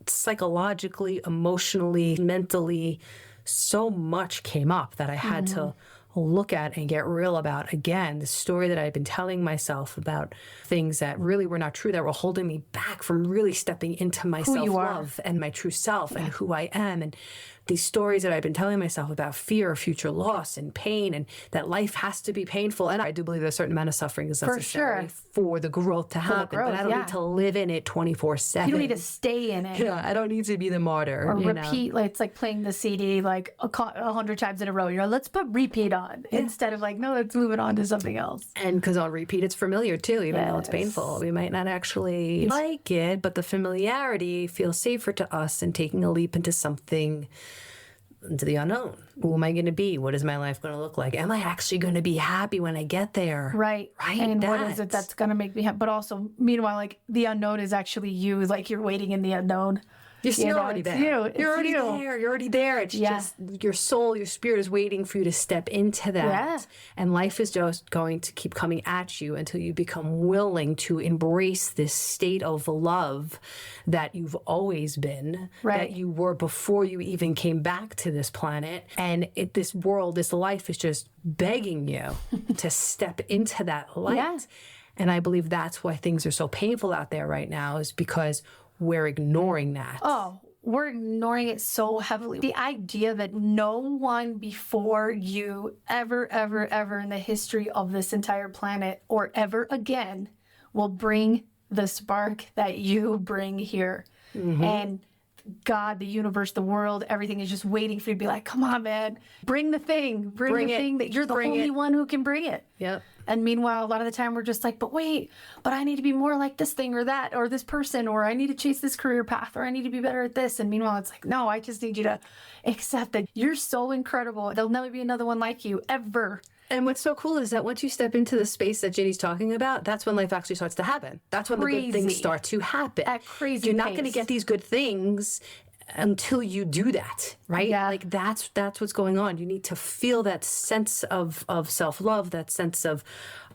psychologically, emotionally, mentally, so much came up that I had to look at and get real about. Again, the story that I'd been telling myself about things that really were not true, that were holding me back from really stepping into my self-love and my true self and who I am. And these stories that I've been telling myself about fear of future loss and pain, and that life has to be painful. And I do believe that a certain amount of suffering is necessary for the growth to happen. But I don't need to live in it 24/7.
You don't need to stay in it.
Yeah, I don't need to be the martyr.
Or repeat, like it's like playing the CD like 100 times in a row. You're like, let's put repeat on instead of like, no, let's move it on to something else.
And because on repeat, it's familiar too, even though it's painful. We might not actually like it, but the familiarity feels safer to us than taking a leap into something into the unknown. Who am I going to be? What is my life going to look like? Am I actually going to be happy when I get there?
Right.
Right.
And what is it that's going to make me happy? But also, meanwhile, like the unknown is actually you. Like you're waiting in the unknown.
You're already there. You're already there. You're already there. It's just your soul, your spirit is waiting for you to step into that.
Yeah.
And life is just going to keep coming at you until you become willing to embrace this state of love that you've always been, that you were before you even came back to this planet. And this world, this life is just begging you to step into that light.
Yeah.
And I believe that's why things are so painful out there right now, is because we're ignoring that.
Oh, we're ignoring it so heavily. The idea that no one before you ever in the history of this entire planet or ever again will bring the spark that you bring here. And God, the universe, the world, everything is just waiting for you to be like, come on, man, bring the thing, bring the thing that you're the only one who can bring it.
Yep.
And meanwhile, a lot of the time we're just like, but I need to be more like this thing or that or this person, or I need to chase this career path, or I need to be better at this. And meanwhile, it's like, no, I just need you to accept that you're so incredible. There'll never be another one like you, ever.
And what's so cool is that once you step into the space that Ginny's talking about, that's when life actually starts to happen. That's when the good things start to happen.
At crazy
You're not
pace.
going to get these good things until you do that, right?
Yeah.
Like that's what's going on. You need to feel that sense of self-love, that sense of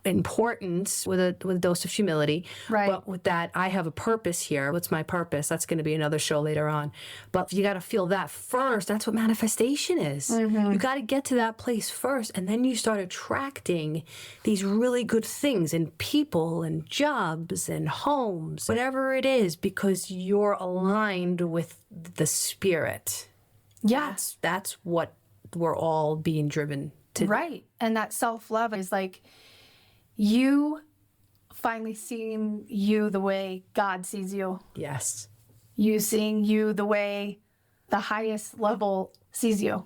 importance with a dose of humility.
Right.
But with that, I have a purpose here. What's my purpose? That's going to be another show later on. But you got to feel that first. That's what manifestation is. You got to get to that place first, and then you start attracting these really good things in people and jobs and homes, whatever it is, because you're aligned with the spirit.
Yeah.
That's what we're all being driven to.
Right. And that self-love is like you finally seeing you the way God sees you.
Yes.
You seeing you the way the highest level sees you.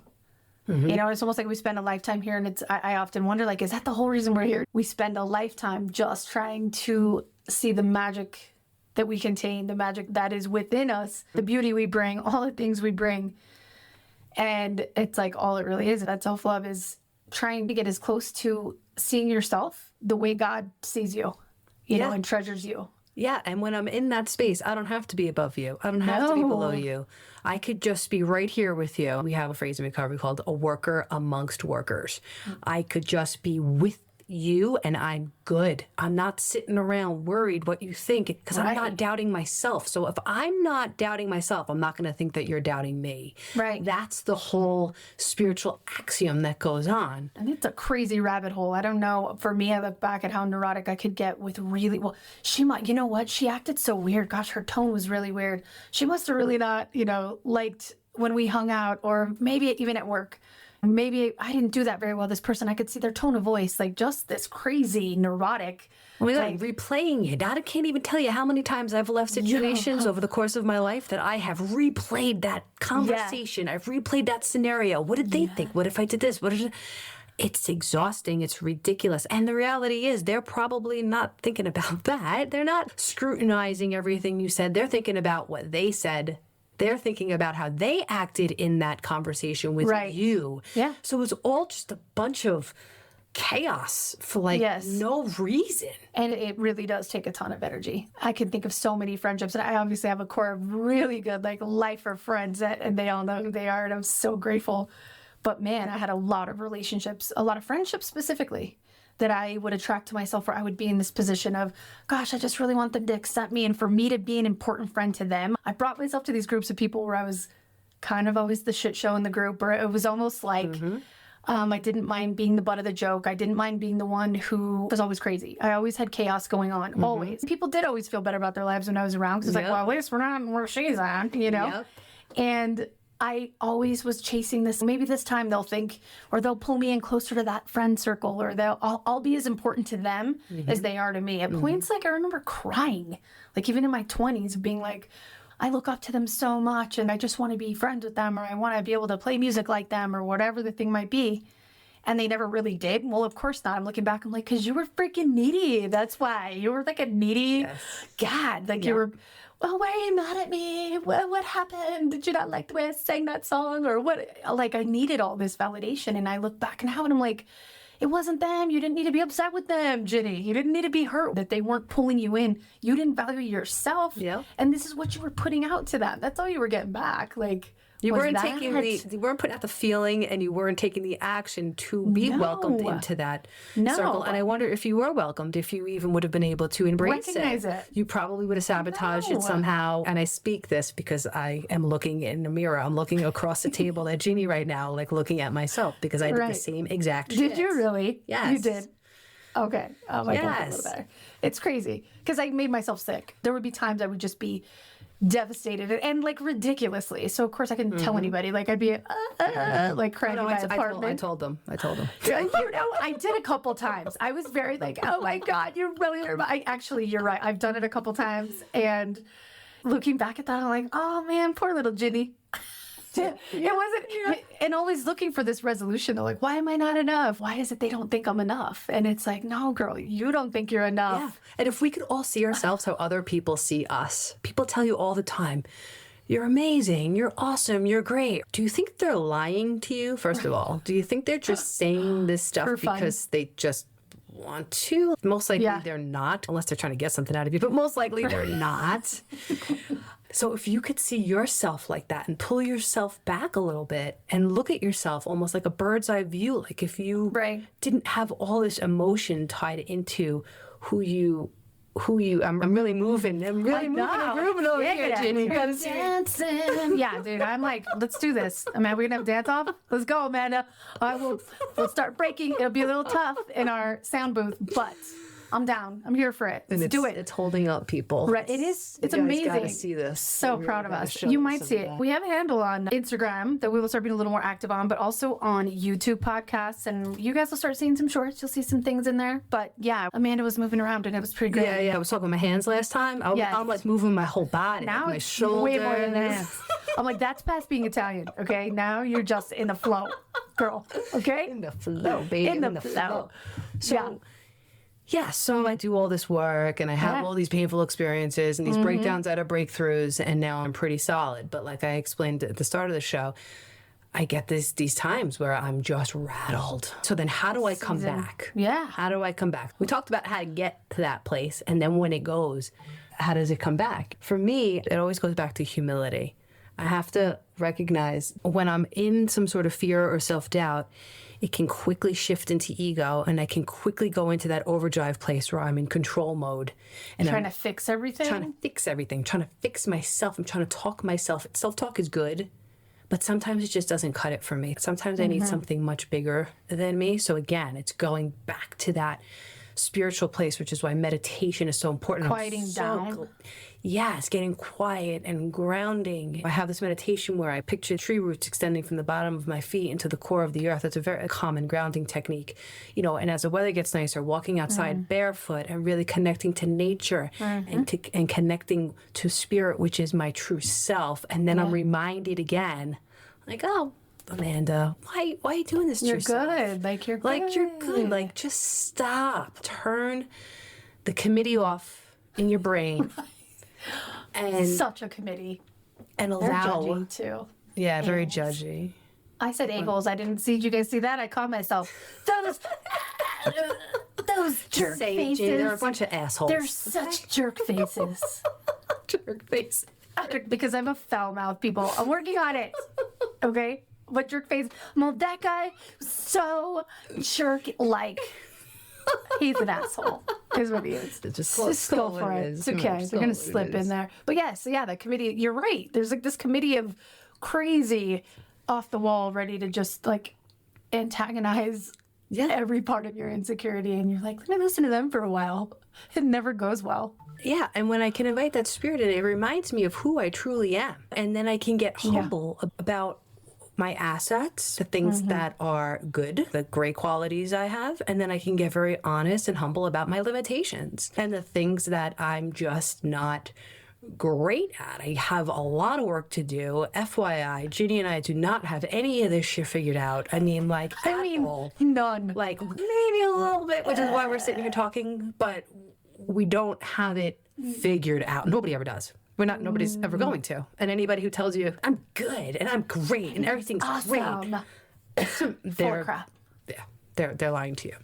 You know, it's almost like we spend a lifetime here, and I often wonder, like, is that the whole reason we're here? We spend a lifetime just trying to see the magic that we contain, the magic that is within us, the beauty we bring, all the things we bring. And it's like all it really is. That self-love is trying to get as close to seeing yourself the way God sees you, you know, and treasures you.
Yeah, and when I'm in that space, I don't have to be above you. I don't have to be below you. I could just be right here with you. We have a phrase in recovery called a worker amongst workers. I could just be with you and I'm good. I'm not sitting around worried what you think, because I'm not doubting myself. So if I'm not doubting myself, I'm not going to think that you're doubting me.
Right.
That's the whole spiritual axiom that goes on.
And it's a crazy rabbit hole. I don't know. For me, I look back at how neurotic I could get with really, she might, you know what? She acted so weird. Gosh, her tone was really weird. She must have really not, liked when we hung out, or maybe even at work. Maybe I didn't do that very well. This person, I could see their tone of voice, like just this crazy, neurotic.
Like replaying it. I can't even tell you how many times I've left situations over the course of my life that I have replayed that conversation. I've replayed that scenario. What did they think? What if I did this? It's exhausting. It's ridiculous. And the reality is they're probably not thinking about that. They're not scrutinizing everything you said. They're thinking about what they said. They're thinking about how they acted in that conversation with you.
Yeah.
So it's all just a bunch of chaos for no reason.
And it really does take a ton of energy. I can think of so many friendships, and I obviously have a core of really good lifer friends, and they all know who they are, and I'm so grateful. But man, I had a lot of relationships, a lot of friendships specifically, that I would attract to myself, where I would be in this position of, gosh, I just really want them to accept me, and for me to be an important friend to them. I brought myself to these groups of people where I was kind of always the shit show in the group, where it was almost like I didn't mind being the butt of the joke. I didn't mind being the one who was always crazy. I always had chaos going on, always. People did always feel better about their lives when I was around, because it's like, well, at least we're not where she's at, And I always was chasing this. Maybe this time they'll think, or they'll pull me in closer to that friend circle, or I'll be as important to them as they are to me. At points, I remember crying, even in my 20s, being like, I look up to them so much, and I just want to be friends with them, or I want to be able to play music like them, or whatever the thing might be. And they never really did. Well, of course not. I'm looking back, I'm like, because you were freaking needy. That's why. You were like a needy God. You were well, why are you mad at me? What happened? Did you not like the way I sang that song? Or what? Like, I needed all this validation. And I look back now and I'm like, it wasn't them. You didn't need to be upset with them, Ginny. You didn't need to be hurt that they weren't pulling you in. You didn't value yourself.
Yeah.
And this is what you were putting out to them. That's all you were getting back. Like,
You
was
weren't
that?
you weren't putting out the feeling, and you weren't taking the action to be welcomed into that circle. And I wonder if you were welcomed, if you even would have been able to embrace
Recognize it.
You probably would have sabotaged it somehow. And I speak this because I am looking in the mirror. I'm looking across the table at Ginny right now, like looking at myself, because I did the same exact shit.
Did you really?
Yes.
You did? Okay. Oh my God. A
Yes.
little better. It's crazy because I made myself sick. There would be times I would just be devastated and like ridiculously. So of course I couldn't tell anybody. Like I'd be like crying in my apartment.
I told them.
You know, I did a couple times. I was very like, oh my God, you're really hurt. You're right. I've done it a couple times. And looking back at that, I'm like, oh man, poor little Ginny. It wasn't, and always looking for this resolution. They're like, why am I not enough? Why is it they don't think I'm enough? And it's like, no, girl, you don't think you're enough.
Yeah. And if we could all see ourselves how other people see us, people tell you all the time, you're amazing, you're awesome, you're great. Do you think they're lying to you, first of all? Do you think they're just saying this stuff because they just want to? Most likely they're not, unless they're trying to get something out of you, but most likely they're not. So if you could see yourself like that and pull yourself back a little bit and look at yourself almost like a bird's eye view, like if you didn't have all this emotion tied into who you, I'm really moving. I'm really moving over here, Ginny.
Dancing. Yeah, dude, I'm like, let's do this. I mean, we're gonna have dance off? Let's go, Amanda. We'll start breaking. It'll be a little tough in our sound booth, but I'm down. I'm here for it. Let's do it.
It's holding up people.
Right. It is. It's amazing.
You guys gotta see this.
So proud of us. You might see it. We have a handle on Instagram that we will start being a little more active on, but also on YouTube podcasts. And you guys will start seeing some shorts. You'll see some things in there. But yeah, Amanda was moving around and it was pretty great.
Yeah. I was talking with my hands last time. I'm like moving my whole body.
Now
my
it's
shoulders.
way more than that. I'm like, that's past being Italian. Okay. Now you're just in the flow, girl. Okay.
In the flow, baby.
In the flow.
So. Yeah, so I do all this work and I have all these painful experiences and these breakdowns out of breakthroughs, and now I'm pretty solid. But like I explained at the start of the show, I get these times where I'm just rattled. So then how do I come back?
Yeah.
How do I come back? We talked about how to get to that place, and then when it goes, how does it come back? For me, it always goes back to humility. I have to recognize when I'm in some sort of fear or self-doubt, it can quickly shift into ego, and I can quickly go into that overdrive place where I'm in control mode. And
Trying to fix everything?
Trying to fix everything, trying to fix myself. I'm trying to talk myself. Self-talk is good, but sometimes it just doesn't cut it for me. Sometimes I need something much bigger than me. So again, it's going back to that spiritual place, which is why meditation is so important.
Quieting down.
Yes, getting quiet and grounding. I have this meditation where I picture tree roots extending from the bottom of my feet into the core of the earth. That's a very common grounding technique. You know, and as the weather gets nicer, walking outside barefoot and really connecting to nature and connecting to spirit, which is my true self. And then I'm reminded again, like, oh, Amanda, why are you doing this to yourself?
You're good. Like, you're good.
Like, you're good. Like, just stop. Turn the committee off in your brain. And
such a committee.
And
They're
allow.
judgy, too.
Yeah, very judgy.
I said a-holes. I didn't see. Did you guys see that? I caught myself. Those jerk faces.
They're a bunch of assholes.
They're such jerk faces.
Jerk face.
Because I'm a foul-mouthed people. I'm working on it. Okay? But jerk face. Well, that guy was so jerk-like. He's an asshole, is what he is.
Just
go for it. It's okay. They're going to slip in there. But yes, yeah, the committee, you're right. There's like this committee of crazy, off the wall, ready to just like antagonize every part of your insecurity. And you're like, let me listen to them for a while. It never goes well.
Yeah, and when I can invite that spirit in, it reminds me of who I truly am. And then I can get humble about my assets, the things that are good, the great qualities I have, and then I can get very honest and humble about my limitations and the things that I'm just not great at. I have a lot of work to do. FYI, Ginny and I do not have any of this shit figured out. I mean, like,
none.
Like, maybe a little bit, which is why we're sitting here talking, but we don't have it figured out. Nobody ever does. Nobody's ever going to. And anybody who tells you, I'm good and I'm great and everything's
Awesome.
they're,
crap.
yeah, they're lying to you.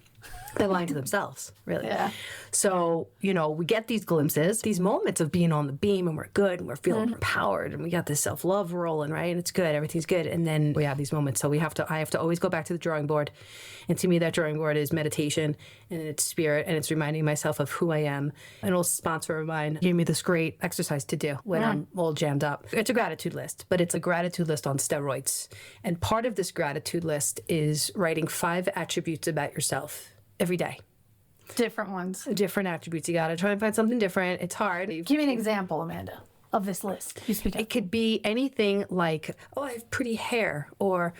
They're lying to themselves, really.
Yeah.
So, we get these glimpses, these moments of being on the beam and we're good and we're feeling empowered and we got this self-love rolling, right? And it's good, everything's good. And then we have these moments. So I have to always go back to the drawing board. And to me, that drawing board is meditation and it's spirit and it's reminding myself of who I am. An old sponsor of mine gave me this great exercise to do when I'm all jammed up. It's a gratitude list, but it's a gratitude list on steroids. And part of this gratitude list is writing 5 attributes about yourself every day.
Different ones.
Different attributes. You got to try and find something different. It's hard.
Give me an example, Amanda, of this list. You speak up.
It could be anything like, oh, I have pretty hair, or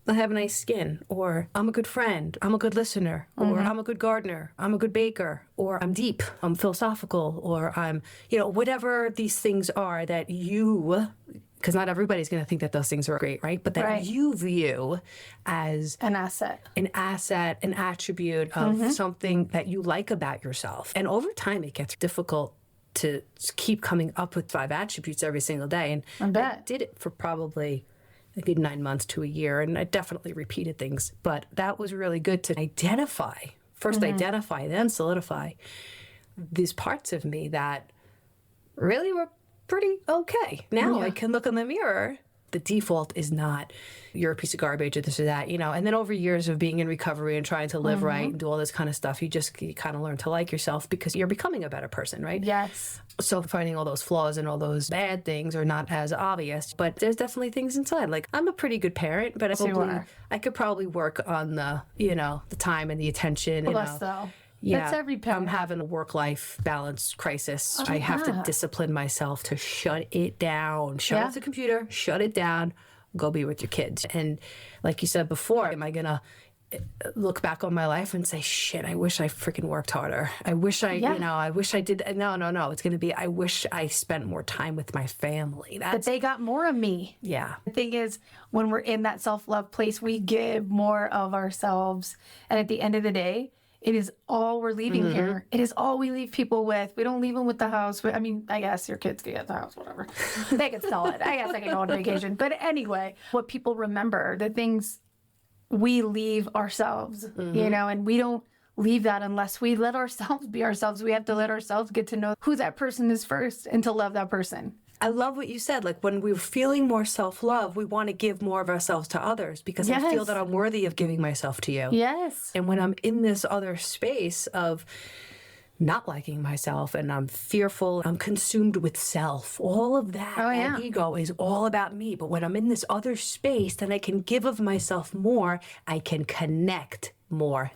I have nice skin, or I'm a good friend, I'm a good listener, or I'm a good gardener, I'm a good baker, or I'm deep, I'm philosophical, or I'm, whatever these things are that you, because not everybody's going to think that those things are great, right? But that you view as
an asset,
an attribute of something that you like about yourself. And over time, it gets difficult to keep coming up with 5 attributes every single day. And I did it for probably a good 9 months to a year, and I definitely repeated things. But that was really good to identify, identify, then solidify these parts of me that really were pretty okay. Now I can look in the mirror. The default is not, you're a piece of garbage or this or that, and then over years of being in recovery and trying to live right and do all this kind of stuff, you kind of learn to like yourself because you're becoming a better person, right?
Yes.
So finding all those flaws and all those bad things are not as obvious, but there's definitely things inside. Like, I'm a pretty good parent, but I could probably work on the, the time and the attention.
Less though.
Yeah,
that's every parent.
I'm having a work-life balance crisis. I have to discipline myself to shut it down. Shut off the computer, shut it down, go be with your kids. And like you said before, am I going to look back on my life and say, shit, I wish I freaking worked harder. I wish I wish I did. No. It's going to be, I wish I spent more time with my family.
But they got more of me.
Yeah.
The thing is, when we're in that self-love place, we give more of ourselves. And at the end of the day, it is all we're leaving here. It is all we leave people with. We don't leave them with the house. I mean, I guess your kids can get the house, whatever. They can sell it. I guess they can go on vacation. But anyway, what people remember, the things we leave ourselves, and we don't leave that unless we let ourselves be ourselves. We have to let ourselves get to know who that person is first and to love that person.
I love what you said. Like, when we're feeling more self-love, we want to give more of ourselves to others because I feel that I'm worthy of giving myself to you.
Yes.
And when I'm in this other space of not liking myself and I'm fearful, I'm consumed with self, all of that, that ego is all about me. But when I'm in this other space, then I can give of myself more. I can connect more.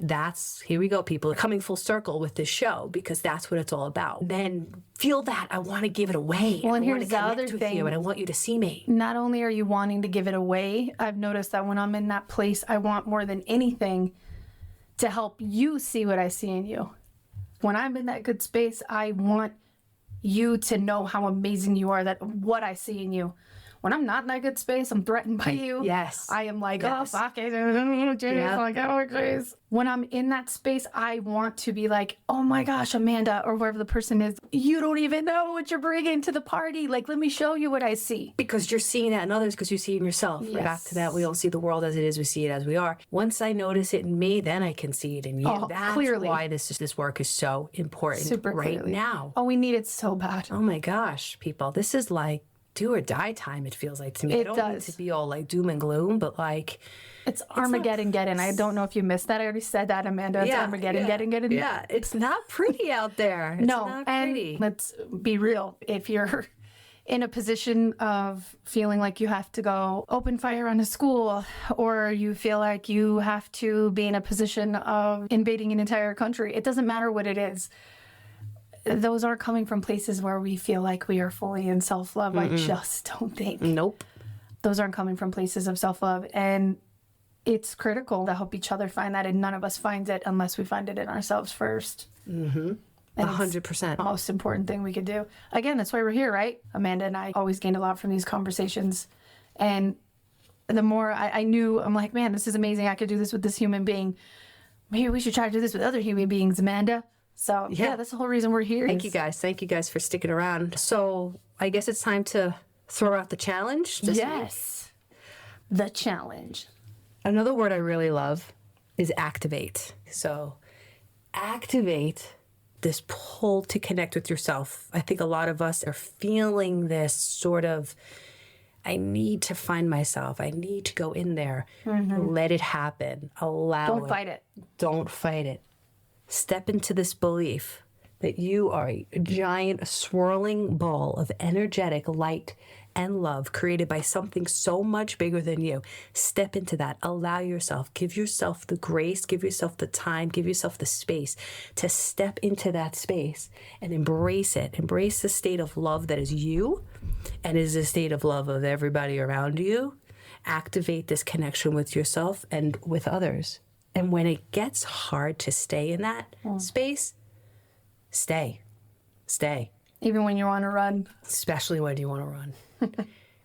Here we go, people, coming full circle with this show, because that's what it's all about. Then feel that I want to give it away.
Well, and
I want
here's
to
the
connect
other
with
thing.
you, and I want you to see me.
Not only are you wanting to give it away, I've noticed that when I'm in that place, I want more than anything to help you see what I see in you. When I'm in that good space, I want you to know how amazing you are, that what I see in you. When I'm not in that good space, I'm threatened by you.
Yes.
I am like, oh, fuck it. Like, oh, geez. When I'm in that space, I want to be like, oh my gosh, Amanda, or whoever the person is, you don't even know what you're bringing to the party. Like, let me show you what I see.
Because you're seeing that in others, because you see it in yourself.
Yes.
Back to that, we don't see the world as it is, we see it as we are. Once I notice it in me, then I can see it in you.
Oh,
That's
clearly.
why this work is so important now.
Oh, we need it so bad.
Oh my gosh, people. This is like do or die time, it feels like to me.
It
I don't need to be all like doom and gloom, but like
it's Armageddon getting. I don't know if you missed that. I already said that, Amanda. It's Armageddon getting.
Yeah, it's not pretty out there. It's not pretty.
And let's be real. If you're in a position of feeling like you have to go open fire on a school, or you feel like you have to be in a position of invading an entire country, it doesn't matter what it is. Those aren't coming from places where we feel like we are fully in self-love. I just don't think.
Nope.
Those aren't coming from places of self-love. And it's critical to help each other find that, and none of us finds it unless we find it in ourselves first.
100%.
The most important thing we could do. Again, that's why we're here, right? Amanda and I always gained a lot from these conversations. And the more I knew, I'm like, man, this is amazing. I could do this with this human being. Maybe we should try to do this with other human beings, Amanda. So, yeah, that's the whole reason we're here.
Thank you guys. Thank you guys for sticking around. So I guess it's time to throw out the challenge.
Yes. The challenge.
Another word I really love is activate. So activate this pull to connect with yourself. I think a lot of us are feeling this sort of, I need to find myself. I need to go in there. Let it happen. Allow it.
Don't fight it.
Don't fight it. Step into this belief that you are a giant swirling ball of energetic light and love created by something so much bigger than you. Step into that. Allow yourself. Give yourself the grace. Give yourself the time. Give yourself the space to step into that space and embrace it. Embrace the state of love that is you and is a state of love of everybody around you. Activate this connection with yourself and with others. And when it gets hard to stay in that space, stay.
Even when you want to run.
Especially when you want to run.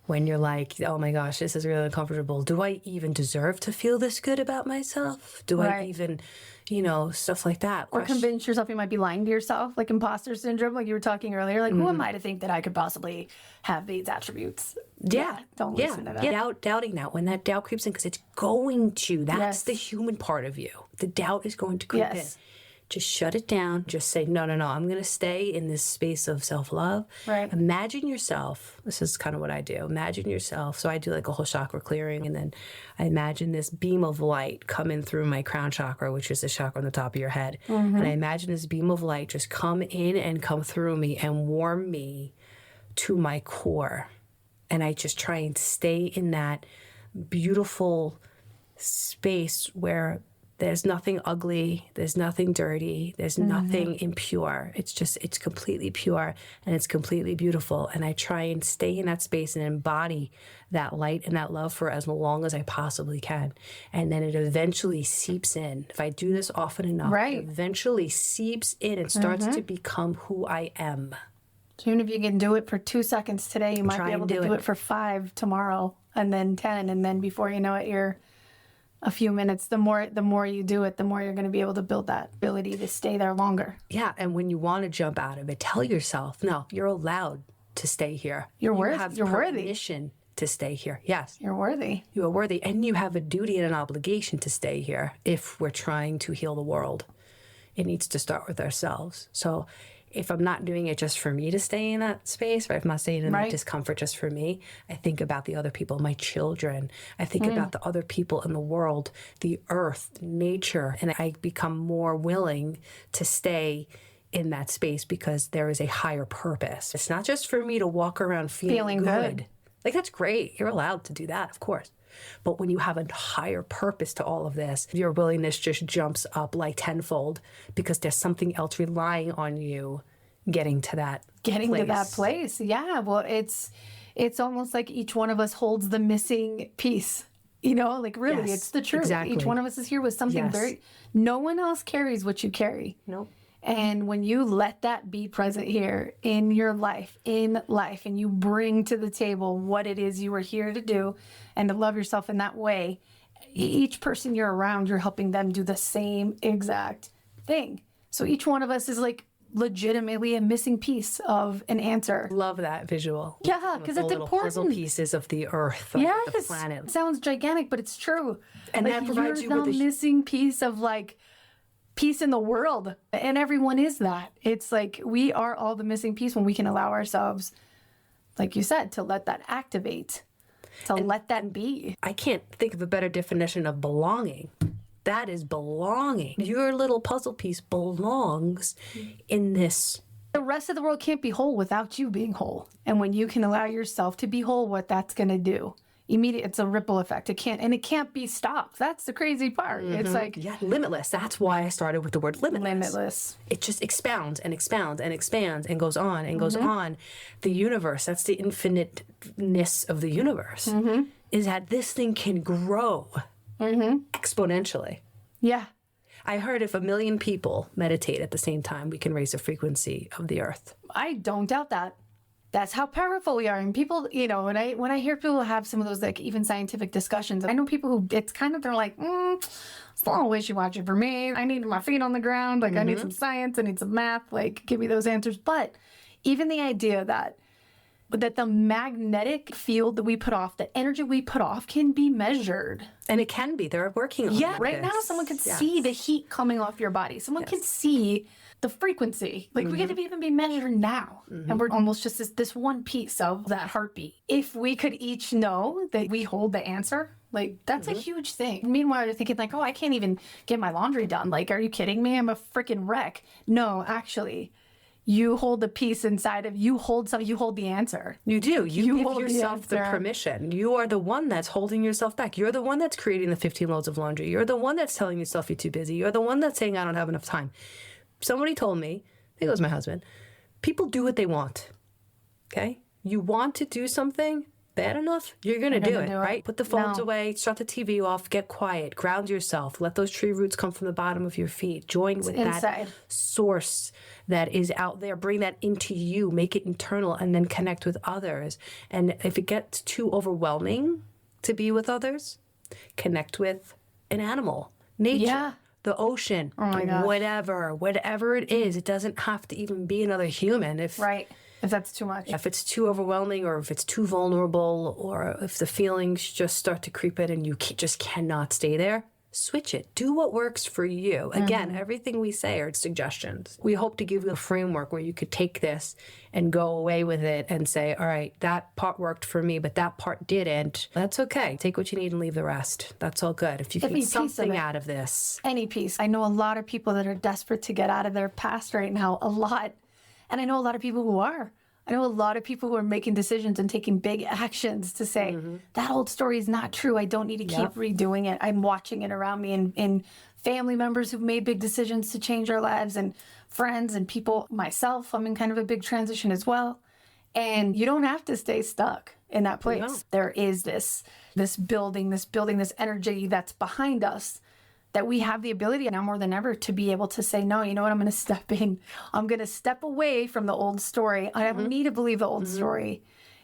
When you're like, oh my gosh, this is really uncomfortable. Do I even deserve to feel this good about myself? Do I even, stuff like that.
Or convince yourself you might be lying to yourself, like imposter syndrome, like you were talking earlier. Like, who am I to think that I could possibly have these attributes?
Yeah.
Don't listen to that.
Doubting that. When that doubt creeps in, because it's going to. That's the human part of you. The doubt is going to creep in. Just shut it down. Just say, no. I'm going to stay in this space of self-love.
Right.
Imagine yourself. This is kind of what I do. Imagine yourself. So I do like a whole chakra clearing. And then I imagine this beam of light coming through my crown chakra, which is the chakra on the top of your head. And I imagine this beam of light just come in and come through me and warm me to my core. And I just try and stay in that beautiful space where there's nothing ugly, there's nothing dirty, there's nothing impure. It's completely pure and it's completely beautiful. And I try and stay in that space and embody that light and that love for as long as I possibly can. And then it eventually seeps in. If I do this often enough, it eventually seeps in and starts to become who I am.
So even if you can do it for 2 seconds today, you might be able to do it for 5 tomorrow, and then 10, and then before you know it, you're a few minutes. The more you do it, the more you're going to be able to build that ability to stay there longer.
Yeah, and when you want to jump out of it, tell yourself, no, you're allowed to stay here.
You're
worthy.
permission
to stay here. Yes.
You're worthy.
You are worthy, and you have a duty and an obligation to stay here if we're trying to heal the world. It needs to start with ourselves. So if I'm not doing it just for me to stay in that space, or if I'm not staying in that discomfort just for me, I think about the other people, my children. I think about the other people in the world, the earth, nature, and I become more willing to stay in that space because there is a higher purpose. It's not just for me to walk around feeling good. Like, that's great. You're allowed to do that, of course. But when you have a higher purpose to all of this, your willingness just jumps up like tenfold because there's something else relying on you getting to that
place. Yeah. Well, it's almost like each one of us holds the missing piece. Like really, it's the truth. Exactly. Each one of us is here with something very, no one else carries what you carry.
Nope.
And when you let that be present here in your life, and you bring to the table what it is you are here to do and to love yourself in that way, each person you're around, you're helping them do the same exact thing. So each one of us is like legitimately a missing piece of an answer.
Love that visual.
Yeah, because it's important.
Puzzle pieces of the earth, of the planet.
It sounds gigantic, but it's true.
And that provides you with
the missing piece of peace in the world, and everyone is that. It's like we are all the missing piece when we can allow ourselves, like you said, to let that activate, let that be.
I can't think of a better definition of belonging. That is belonging. Your little puzzle piece belongs in this.
The rest of the world can't be whole without you being whole. And when you can allow yourself to be whole, what that's going to do, it's a ripple effect. It can't be stopped. That's the crazy part. It's like
limitless. That's why I started with the word limitless. It just expounds and expounds and expands and goes on and goes on. The universe, that's the infiniteness of the universe, is that this thing can grow exponentially.
Yeah.
I heard if 1 million people meditate at the same time, we can raise the frequency of the earth.
I don't doubt that. That's how powerful we are. And people, when I hear people have some of those like even scientific discussions, I know people who it's kind of, they're like, it's a little wishy-washy for me. I need my feet on the ground. Like I need some science. I need some math. Like give me those answers. But even the idea that that the magnetic field that we put off, the energy we put off can be measured.
And it can be. They're working on
Right now, someone could see the heat coming off your body. Someone can see the frequency. Like, we get to even be measured now. And we're almost just this one piece of that heartbeat. If we could each know that we hold the answer, like, that's a huge thing. Meanwhile, you're thinking, like, oh, I can't even get my laundry done. Like, are you kidding me? I'm a freaking wreck. No, actually, you hold the piece inside of you. Hold the answer.
You do. You give
hold
yourself the permission. You are the one that's holding yourself back. You're the one that's creating the 15 loads of laundry. You're the one that's telling yourself you're too busy. You're the one that's saying, I don't have enough time. Somebody told me, I think it was my husband, people do what they want. Okay? You want to do something bad enough, you're going to do it, right? Put the phones away, shut the TV off, get quiet, ground yourself, let those tree roots come from the bottom of your feet, join with that source that is out there, bring that into you, make it internal, and then connect with others. And if it gets too overwhelming to be with others, connect with an animal, nature. The ocean, whatever it is, it doesn't have to even be another human. If
that's too much.
If it's too overwhelming, or if it's too vulnerable, or if the feelings just start to creep in and you just cannot stay there, switch it. Do what works for you. Again, everything we say are suggestions. We hope to give you a framework where you could take this and go away with it and say, all right, that part worked for me, but that part didn't. That's okay. Take what you need and leave the rest. That's all good. If you can get something out of this.
Any piece. I know a lot of people that are desperate to get out of their past right now, a lot. And I know a lot of people who are. I know a lot of people who are making decisions and taking big actions to say, that old story is not true. I don't need to keep redoing it. I'm watching it around me, and family members who've made big decisions to change their lives, and friends and people. Myself, I'm in kind of a big transition as well. And you don't have to stay stuck in that place. No. There is this building, this energy that's behind us, that we have the ability now more than ever to be able to say, no, you know what, I'm going to step in. I'm going to step away from the old story. I don't need to believe the old story.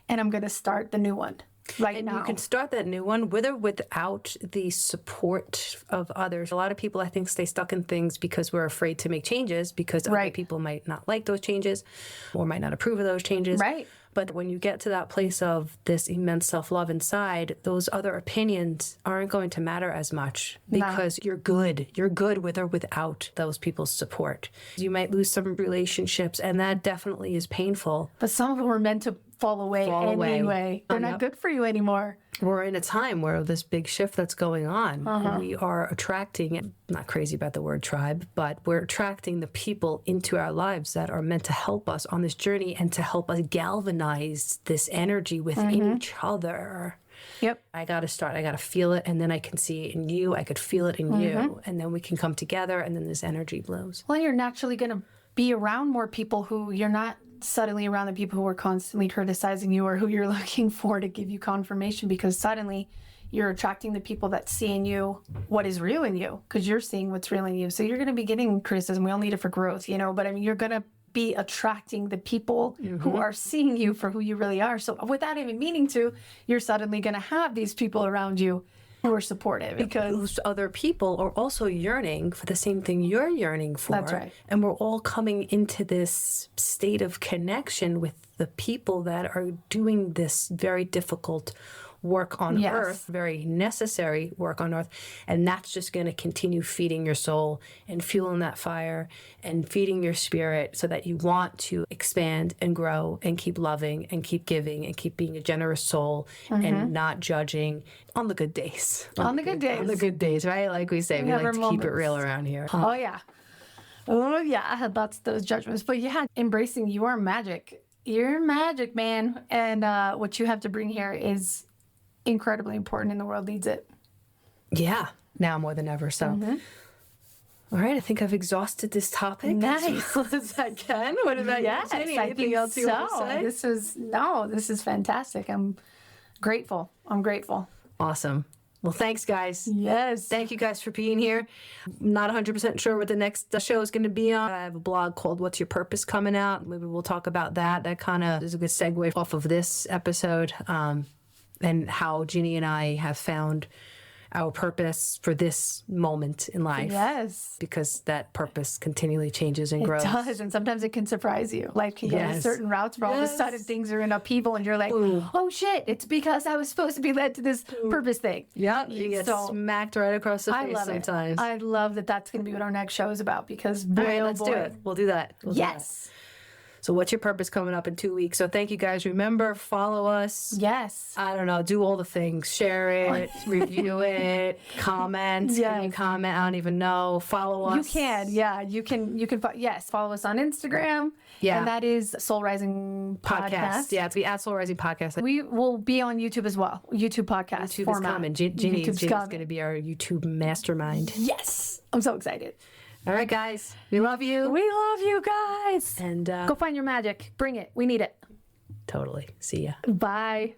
And I'm going to start the new one now.
And you can start that new one with or without the support of others. A lot of people, I think, stay stuck in things because we're afraid to make changes, because other people might not like those changes or might not approve of those changes.
Right.
But when you get to that place of this immense self-love inside, those other opinions aren't going to matter as much, because you're good. You're good with or without those people's support. You might lose some relationships, and that definitely is painful.
But some of them were meant to fall away anyway. They're not good for you anymore.
We're in a time where this big shift that's going on, we are attracting, I'm not crazy about the word tribe, but we're attracting the people into our lives that are meant to help us on this journey and to help us galvanize this energy within each other.
Yep.
I got to feel it, and then I can see it in you. I could feel it in you, and then we can come together, and then this energy blows.
Well, you're naturally going to be around more people who you're not suddenly around the people who are constantly criticizing you, or who you're looking for to give you confirmation, because suddenly you're attracting the people that see in you what is real in you, because you're seeing what's real in you. So you're going to be getting criticism. We all need it for growth, but I mean, you're going to be attracting the people who are seeing you for who you really are. So without even meaning to, you're suddenly going to have these people around you who are supportive, because
those other people are also yearning for the same thing you're yearning for.
That's right.
And we're all coming into this state of connection with the people that are doing this very difficult work on earth, very necessary work on earth. And that's just going to continue feeding your soul and fueling that fire and feeding your spirit, so that you want to expand and grow and keep loving and keep giving and keep being a generous soul and not judging on the good days.
On the good days.
On the good days, right? Like we say, we like to keep it real around here.
Oh, yeah. Oh, yeah. That's those judgments. But yeah, embracing your magic. You're magic, man. And what you have to bring here is incredibly important, and the world needs it.
Yeah, now more than ever. So, all right, I think I've exhausted this topic.
Nice.
As I can. What about you, Ginny?
Anything else you want to say? This is fantastic. I'm grateful.
Awesome. Well, thanks, guys.
Yes.
Thank you guys for being here. I'm not 100% sure what the next show is going to be on. I have a blog called What's Your Purpose coming out. Maybe we'll talk about that. That kind of is a good segue off of this episode. And how Ginny and I have found our purpose for this moment in life.
Yes.
Because that purpose continually changes and grows.
It does, and sometimes it can surprise you. Life can go in certain routes where all of a sudden things are in upheaval and you're like, oh shit, it's because I was supposed to be led to this purpose thing.
Yeah, you get smacked right across the face sometimes.
I love that that's going to be what our next show is about because boy,
all right, let's do it. We'll do that.
Yes.
So what's your purpose coming up in 2 weeks? So thank you guys. Remember, follow us.
Yes.
I don't know. Do all the things. Share it. Review it. Comment.
Yes.
Can you comment? I don't even know. Follow us.
You can. Yeah. You can. Yes. Follow us on Instagram.
Yeah.
And that is Soul Rising Podcast.
Yeah. It's the @Soul Rising Podcast.
We will be on YouTube as well. YouTube podcast
YouTube
format.
is coming. Ginny is going to be our YouTube mastermind.
Yes. I'm so excited.
All right, guys. We love you.
We love you guys.
And
go find your magic. Bring it. We need it.
Totally. See ya.
Bye.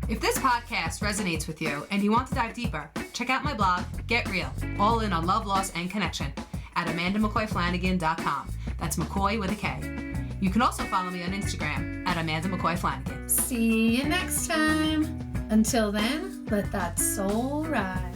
If this podcast resonates with you and you want to dive deeper, check out my blog, Get Real, all in on love, loss, and connection at AmandaMcCoyFlanagan.com. That's McCoy with a K. You can also follow me on Instagram at Amanda McCoy Flanagan.
See you next time. Until then, let that soul rise.